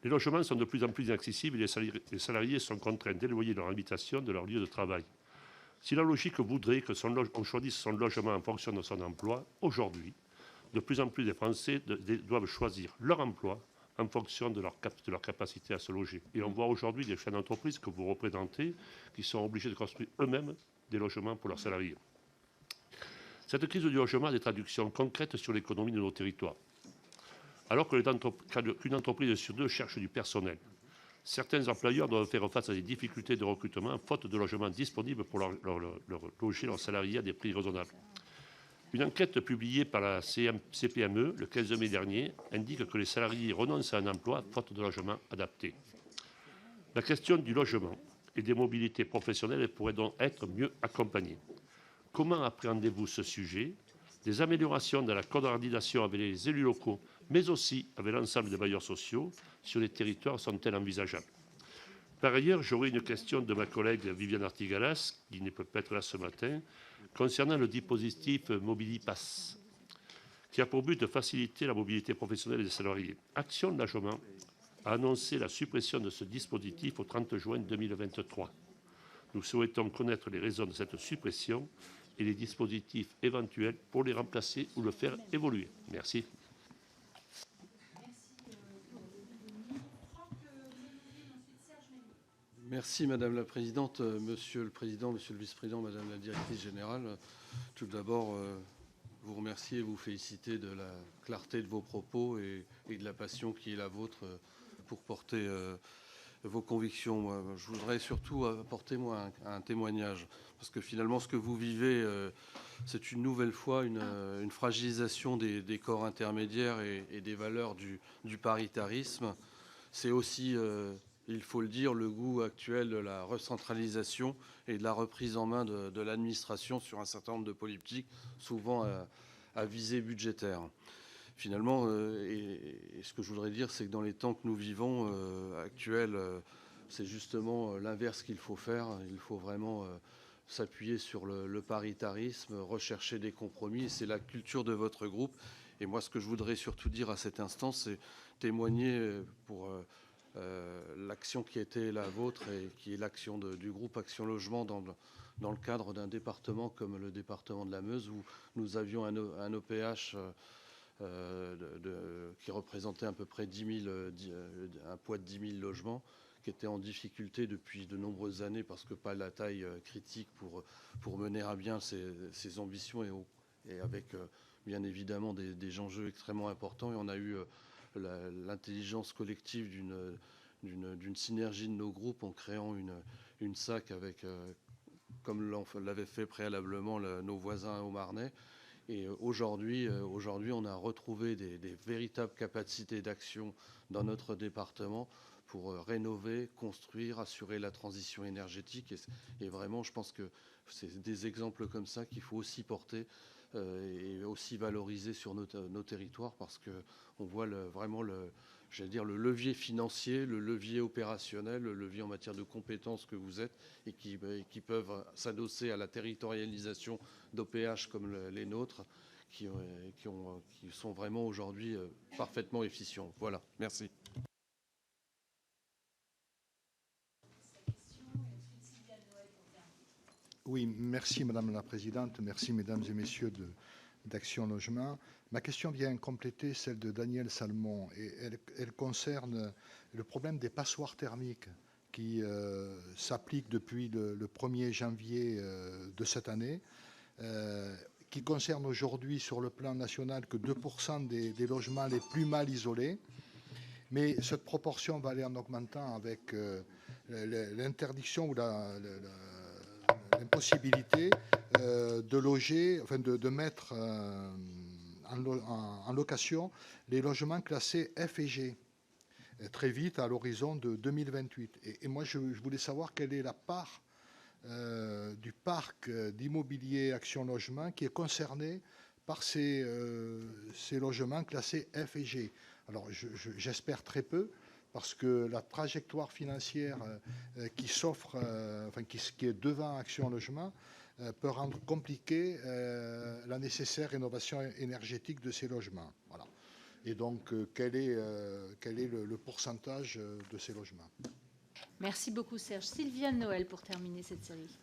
Les logements sont de plus en plus inaccessibles et les salariés sont contraints d'éloigner leur habitation de leur lieu de travail. Si la logique voudrait qu'on choisisse son logement en fonction de son emploi, aujourd'hui, de plus en plus de Français doivent choisir leur emploi en fonction de leur capacité à se loger. Et on voit aujourd'hui des chefs d'entreprise que vous représentez qui sont obligés de construire eux-mêmes des logements pour leurs salariés. Cette crise du logement a des traductions concrètes sur l'économie de nos territoires. Alors qu'une entreprise sur deux cherche du personnel, certains employeurs doivent faire face à des difficultés de recrutement faute de logements disponibles pour loger leurs salariés à des prix raisonnables. Une enquête publiée par la CPME le 15 mai dernier indique que les salariés renoncent à un emploi faute de logement adapté. La question du logement et des mobilités professionnelles pourrait donc être mieux accompagnée. Comment appréhendez-vous ce sujet ? Des améliorations dans la coordination avec les élus locaux, mais aussi avec l'ensemble des bailleurs sociaux sur les territoires sont-elles envisageables ? Par ailleurs, j'aurai une question de ma collègue Viviane Artigalas, qui ne peut pas être là ce matin, concernant le dispositif Mobilipass, qui a pour but de faciliter la mobilité professionnelle des salariés. Action Logement a annoncé la suppression de ce dispositif au 30 juin 2023. Nous souhaitons connaître les raisons de cette suppression et les dispositifs éventuels pour les remplacer ou le faire évoluer. Merci.
Merci Madame la Présidente, Monsieur le Président, Monsieur le Vice-président, Madame la Directrice Générale. Tout d'abord, vous remercier et vous féliciter de la clarté de vos propos et de la passion qui est la vôtre pour porter vos convictions. Je voudrais surtout apporter un témoignage, parce que finalement ce que vous vivez, c'est une nouvelle fois une fragilisation des corps intermédiaires et des valeurs du paritarisme. C'est aussi, il faut le dire, le goût actuel de la recentralisation et de la reprise en main de l'administration sur un certain nombre de politiques, souvent à visée budgétaire. Finalement, et ce que je voudrais dire, c'est que dans les temps que nous vivons actuels, c'est justement l'inverse qu'il faut faire. Il faut vraiment s'appuyer sur le paritarisme, rechercher des compromis. C'est la culture de votre groupe. Et moi, ce que je voudrais surtout dire à cet instant, c'est témoigner pour l'action qui était la vôtre et qui est l'action du groupe Action Logement dans le cadre d'un département comme le département de la Meuse, où nous avions un OPH qui représentait à peu près un poids de 10 000 logements, qui était en difficulté depuis de nombreuses années parce que pas la taille critique pour mener à bien ses ambitions et avec bien évidemment des enjeux extrêmement importants. Et on a eu l'intelligence collective d'une synergie de nos groupes en créant une SAC avec, comme l'avaient fait préalablement nos voisins au Marnais. Et aujourd'hui, on a retrouvé des véritables capacités d'action dans notre département pour rénover, construire, assurer la transition énergétique. Et vraiment, je pense que c'est des exemples comme ça qu'il faut aussi porter et aussi valoriser sur nos territoires, parce qu'on voit vraiment le levier financier, le levier opérationnel, le levier en matière de compétences que vous êtes et qui peuvent s'adosser à la territorialisation d'OPH comme les nôtres, qui sont vraiment aujourd'hui parfaitement efficients. Voilà, merci.
Oui, merci Madame la Présidente, merci Mesdames et Messieurs d'Action Logement. Ma question vient compléter celle de Daniel Salmon et elle concerne le problème des passoires thermiques qui s'appliquent depuis le 1er janvier de cette année, qui concerne aujourd'hui sur le plan national que 2% des logements les plus mal isolés. Mais cette proportion va aller en augmentant avec l'interdiction ou l'impossibilité de loger, enfin de mettre en location les logements classés F et G très vite à l'horizon de 2028. Et moi, je voulais savoir quelle est la part du parc d'immobilier Action Logement qui est concerné par ces logements classés F et G. Alors j'espère très peu, parce que la trajectoire financière qui s'offre, qui est devant Action Logement, peut rendre compliquée la nécessaire rénovation énergétique de ces logements. Voilà. Et donc, quel est le pourcentage de ces logements?
Merci beaucoup, Serge. Sylviane Noël, pour terminer cette série.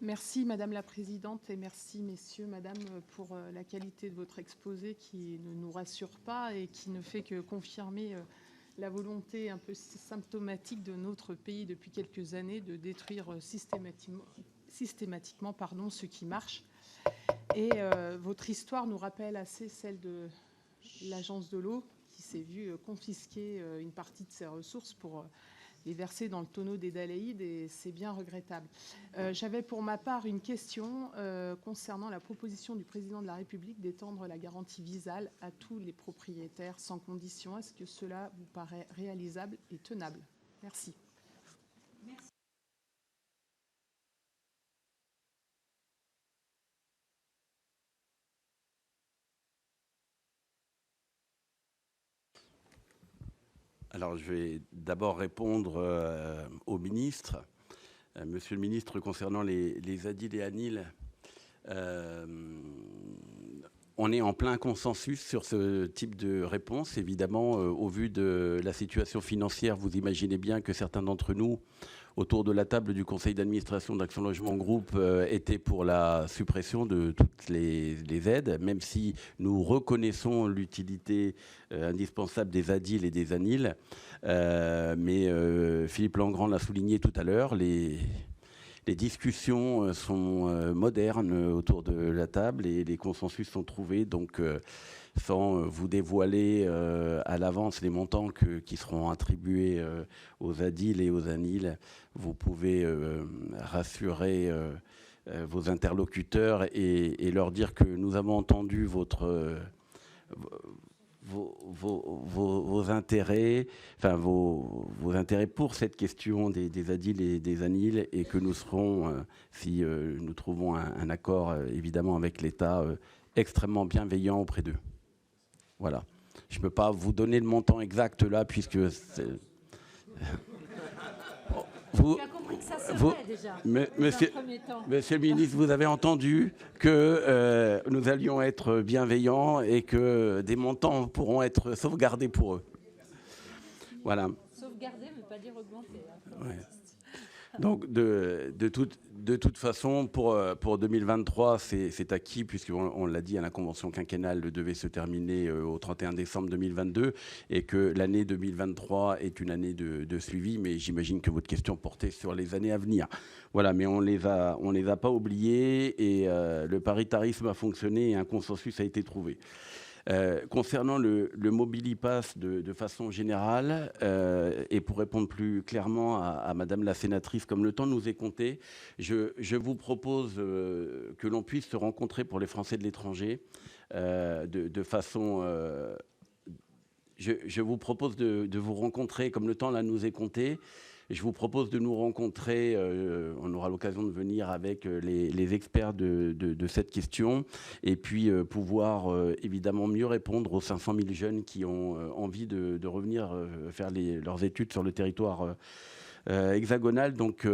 Merci Madame la Présidente et merci Messieurs, Madame, pour la qualité de votre exposé qui ne nous rassure pas et qui ne fait que confirmer la volonté un peu symptomatique de notre pays depuis quelques années de détruire systématiquement ce qui marche. Et votre histoire nous rappelle assez celle de l'agence de l'eau qui s'est vue confisquer une partie de ses ressources pour les verser dans le tonneau des Danaïdes, et c'est bien regrettable. J'avais pour ma part une question concernant la proposition du président de la République d'étendre la garantie Visale à tous les propriétaires sans condition. Est-ce que cela vous paraît réalisable et tenable? Merci.
Alors, je vais d'abord répondre au ministre. Monsieur le ministre, concernant les ADIL et ANIL, on est en plein consensus sur ce type de réponse. Évidemment, au vu de la situation financière, vous imaginez bien que certains d'entre nous, autour de la table du conseil d'administration d'Action Logement Groupe, étaient pour la suppression de toutes les aides, même si nous reconnaissons l'utilité indispensable des ADIL et des ANIL. Mais Philippe Langrand l'a souligné tout à l'heure, les discussions sont modernes autour de la table et les consensus sont trouvés. Donc, sans vous dévoiler à l'avance les montants qui seront attribués aux ADIL et aux ANIL, vous pouvez rassurer vos interlocuteurs et leur dire que nous avons entendu vos intérêts, enfin vos intérêts pour cette question des ADIL et des ANIL, et que nous serons, si nous trouvons un accord évidemment avec l'État, extrêmement bienveillants auprès d'eux. Voilà. Je ne peux pas vous donner le montant exact là, puisque vous, monsieur le ministre, vous avez entendu que nous allions être bienveillants et que des montants pourront être sauvegardés pour eux. Voilà.
Sauvegarder ne veut pas dire augmenter. Hein.
Ouais. Donc, de toute façon, pour 2023, c'est acquis, puisqu'on l'a dit, la convention quinquennale devait se terminer au 31 décembre 2022, et que l'année 2023 est une année de suivi, mais j'imagine que votre question portait sur les années à venir. Voilà, mais on les a pas oubliés, et le paritarisme a fonctionné et un consensus a été trouvé. Concernant le Mobilipass de façon générale, et pour répondre plus clairement à Madame la sénatrice, comme le temps nous est compté, je vous propose que l'on puisse se rencontrer pour les Français de l'étranger de façon... je vous propose de vous rencontrer, comme le temps là nous est compté. Je vous propose de nous rencontrer, on aura l'occasion de venir avec les experts de cette question, et puis pouvoir évidemment mieux répondre aux 500 000 jeunes qui ont envie de revenir faire leurs études sur le territoire hexagonal. Donc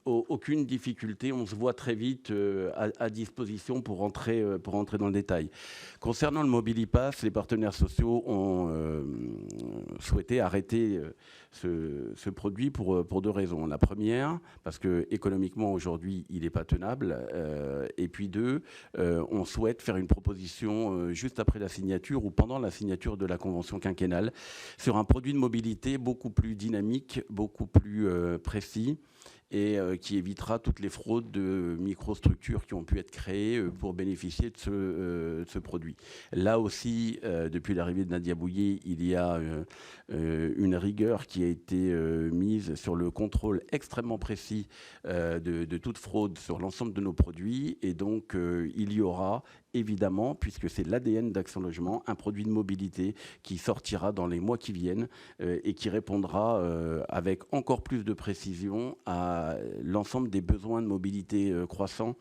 aucune difficulté, on se voit très vite à disposition pour rentrer dans le détail. Concernant le Mobilipass, les partenaires sociaux ont souhaité arrêter ce produit pour deux raisons. La première, parce que économiquement aujourd'hui il n'est pas tenable, et puis deux, on souhaite faire une proposition juste après la signature ou pendant la signature de la convention quinquennale sur un produit de mobilité beaucoup plus dynamique, beaucoup plus précis, et qui évitera toutes les fraudes de microstructures qui ont pu être créées pour bénéficier de ce produit. Là aussi, depuis l'arrivée de Nadia Bouillet, il y a une rigueur qui a été mise sur le contrôle extrêmement précis de toute fraude sur l'ensemble de nos produits, et donc il y aura évidemment, puisque c'est l'ADN d'Action Logement, un produit de mobilité qui sortira dans les mois qui viennent et qui répondra avec encore plus de précision à l'ensemble des besoins de mobilité croissants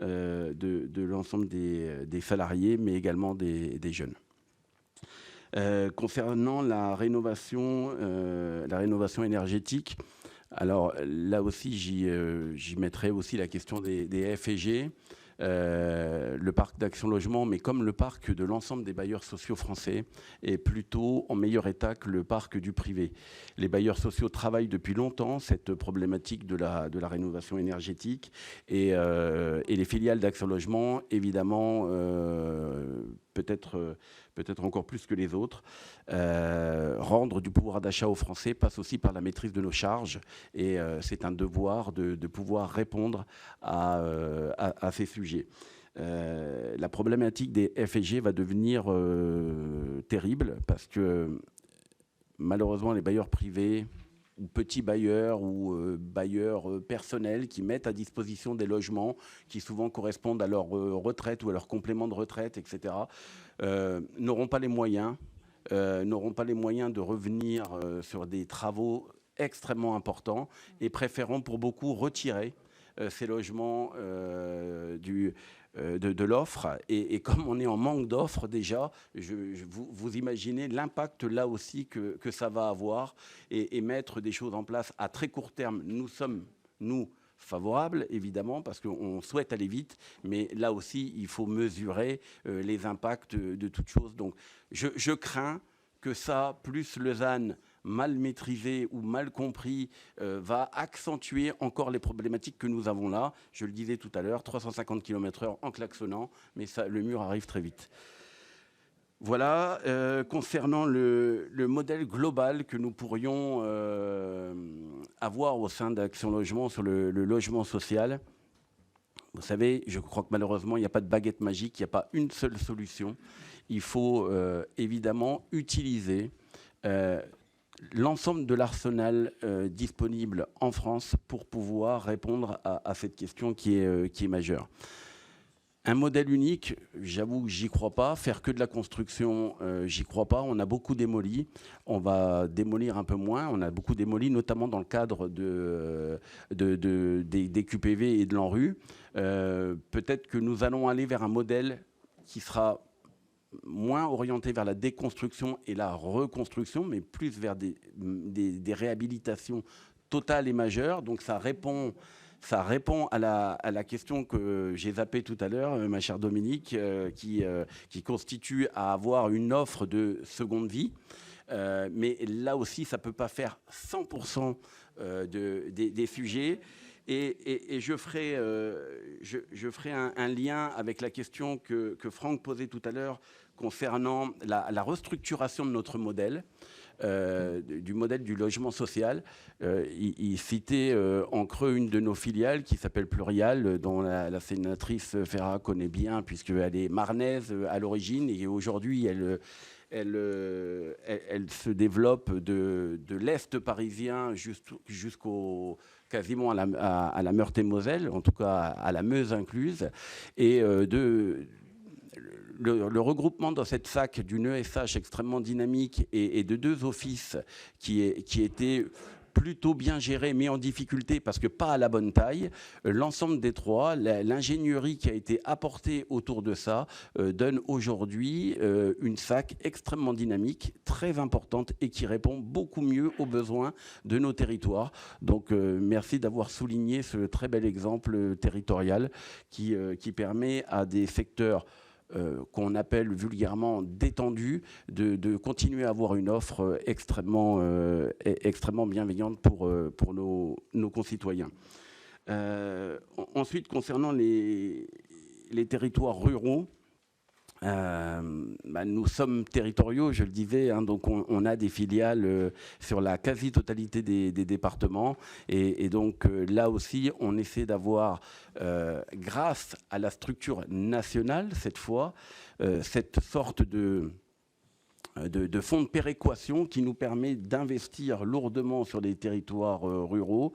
de l'ensemble des salariés, mais également des jeunes. Concernant la rénovation énergétique, alors là aussi, j'y mettrai aussi la question des F et G, le parc d'Action Logement, mais comme le parc de l'ensemble des bailleurs sociaux français, est plutôt en meilleur état que le parc du privé. Les bailleurs sociaux travaillent depuis longtemps cette problématique de la rénovation énergétique et les filiales d'Action Logement, évidemment, peut-être encore plus que les autres. Rendre du pouvoir d'achat aux Français passe aussi par la maîtrise de nos charges et c'est un devoir de pouvoir répondre à ces sujets. La problématique des F&G va devenir terrible parce que malheureusement les bailleurs privés ou petits bailleurs ou bailleurs personnels qui mettent à disposition des logements qui souvent correspondent à leur retraite ou à leur complément de retraite, etc., n'auront pas les moyens de revenir sur des travaux extrêmement importants et préféreront pour beaucoup retirer ces logements de l'offre. Et comme on est en manque d'offres déjà, vous imaginez l'impact là aussi que ça va avoir et mettre des choses en place à très court terme. Nous sommes, favorables, évidemment, parce qu'on souhaite aller vite, mais là aussi, il faut mesurer les impacts de toutes choses. Donc, je crains que ça, plus le ZAN mal maîtrisé ou mal compris, va accentuer encore les problématiques que nous avons là. Je le disais tout à l'heure, 350 km/h en klaxonnant, mais ça, le mur arrive très vite. Voilà, concernant le modèle global que nous pourrions avoir au sein d'Action Logement sur le logement social. Vous savez, je crois que malheureusement, il n'y a pas de baguette magique, il n'y a pas une seule solution. Il faut évidemment utiliser l'ensemble de l'arsenal disponible en France pour pouvoir répondre à cette question qui est majeure. Un modèle unique, j'avoue que j'y crois pas. Faire que de la construction, j'y crois pas. On a beaucoup démoli. On va démolir un peu moins. On a beaucoup démoli, notamment dans le cadre des QPV et de l'ANRU. Peut-être que nous allons aller vers un modèle qui sera moins orienté vers la déconstruction et la reconstruction, mais plus vers des réhabilitations totales et majeures. Donc ça répond à la question que j'ai zappée tout à l'heure, ma chère Dominique, qui constitue à avoir une offre de seconde vie. Mais là aussi, ça ne peut pas faire 100% des sujets. Et je ferai un lien avec la question que Franck posait tout à l'heure concernant la restructuration de notre modèle. Du modèle du logement social. Il citait en creux une de nos filiales qui s'appelle Plurial, dont la sénatrice Ferrat connaît bien, puisqu'elle est marnaise à l'origine, et aujourd'hui, elle se développe de l'Est parisien jusqu'au quasiment à la Meurthe-et-Moselle, en tout cas à la Meuse incluse, et le regroupement dans cette SAC d'une ESH extrêmement dynamique et de deux offices qui étaient plutôt bien gérés, mais en difficulté parce que pas à la bonne taille. L'ensemble des trois, l'ingénierie qui a été apportée autour de ça, donne aujourd'hui une SAC extrêmement dynamique, très importante et qui répond beaucoup mieux aux besoins de nos territoires. Donc merci d'avoir souligné ce très bel exemple territorial qui permet à des secteurs qu'on appelle vulgairement détendus, de continuer à avoir une offre extrêmement bienveillante pour nos concitoyens. Ensuite, concernant les territoires ruraux, nous sommes territoriaux, je le disais, hein, donc on a des filiales sur la quasi-totalité des départements et donc là aussi on essaie d'avoir, grâce à la structure nationale cette fois, cette sorte de fonds de péréquation qui nous permet d'investir lourdement sur les territoires ruraux,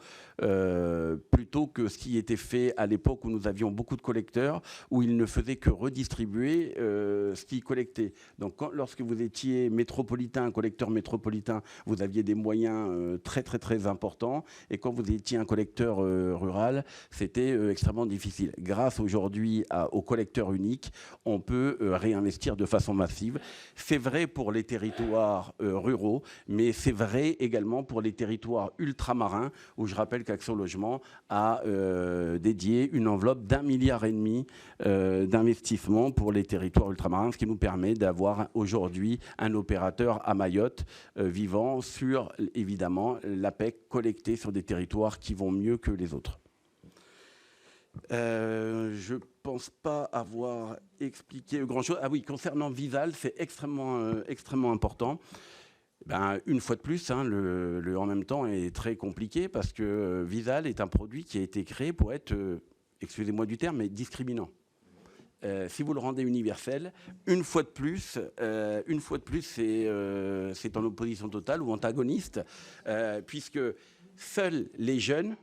plutôt que ce qui était fait à l'époque où nous avions beaucoup de collecteurs, où ils ne faisaient que redistribuer ce qu'ils collectaient. Donc lorsque vous étiez métropolitain, un collecteur métropolitain, vous aviez des moyens très très très importants, et quand vous étiez un collecteur rural, c'était extrêmement difficile. Grâce aujourd'hui au collecteur unique, on peut réinvestir de façon massive. C'est vrai pour les territoires ruraux, mais c'est vrai également pour les territoires ultramarins, où je rappelle qu'Action Logement a dédié une enveloppe d'1,5 milliard d'investissement pour les territoires ultramarins, ce qui nous permet d'avoir aujourd'hui un opérateur à Mayotte vivant sur, évidemment, l'APEC collectée sur des territoires qui vont mieux que les autres. Je ne pense pas avoir expliqué grand-chose. Ah oui, concernant Visal, c'est extrêmement important. Une fois de plus, le en même temps est très compliqué parce que Visal est un produit qui a été créé pour être, excusez-moi du terme, mais discriminant. Si vous le rendez universel, une fois de plus, c'est en opposition totale ou antagoniste, puisque seuls les jeunes,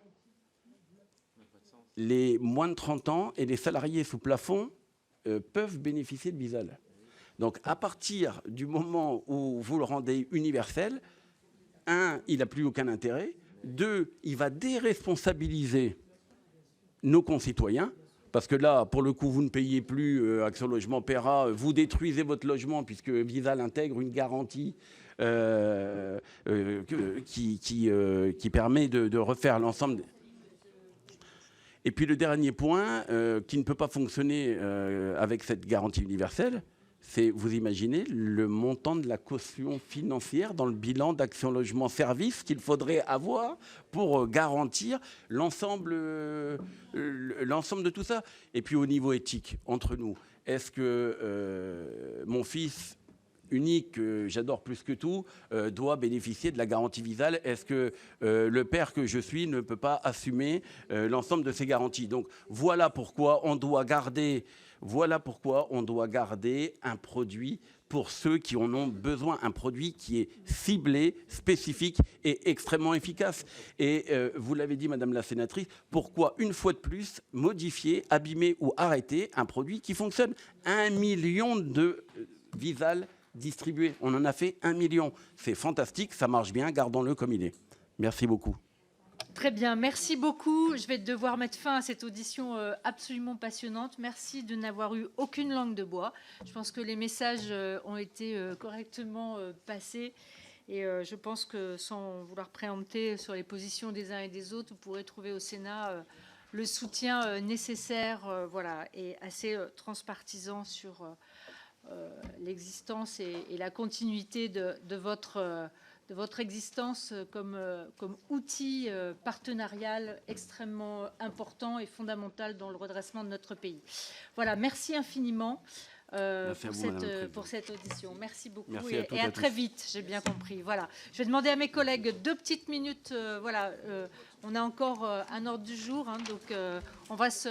les moins de 30 ans et les salariés sous plafond peuvent bénéficier de Visal. Donc, à partir du moment où vous le rendez universel, il n'a plus aucun intérêt. 2, il va déresponsabiliser nos concitoyens. Parce que là, pour le coup, vous ne payez plus, Action Logement paiera, vous détruisez votre logement puisque Visal intègre une garantie qui permet de refaire l'ensemble. Et puis le dernier point qui ne peut pas fonctionner avec cette garantie universelle, c'est, vous imaginez, le montant de la caution financière dans le bilan d'Action Logement Service qu'il faudrait avoir pour garantir l'ensemble de tout ça. Et puis au niveau éthique, entre nous, est-ce que mon fils unique, que j'adore plus que tout, doit bénéficier de la garantie Visal? Est-ce que le père que je suis ne peut pas assumer l'ensemble de ces garanties? Donc voilà pourquoi on doit garder un produit pour ceux qui en ont besoin, un produit qui est ciblé, spécifique et extrêmement efficace. Et vous l'avez dit, Madame la sénatrice, pourquoi une fois de plus modifier, abîmer ou arrêter un produit qui fonctionne? 1 million de Visal distribué. On en a fait 1 million. C'est fantastique, ça marche bien, gardons-le comme il est. Merci beaucoup.
Très bien, merci beaucoup. Je vais devoir mettre fin à cette audition absolument passionnante. Merci de n'avoir eu aucune langue de bois. Je pense que les messages ont été correctement passés. Et je pense que, sans vouloir préempter sur les positions des uns et des autres, vous pourrez trouver au Sénat le soutien nécessaire et assez transpartisan sur l'existence et la continuité de votre existence comme outil partenarial extrêmement important et fondamental dans le redressement de notre pays. Voilà, merci infiniment pour cette audition. Merci beaucoup.
Merci
et à très vite, j'ai bien compris. Voilà. Je vais demander à mes collègues 2 petites minutes. On a encore un ordre du jour, donc on va se...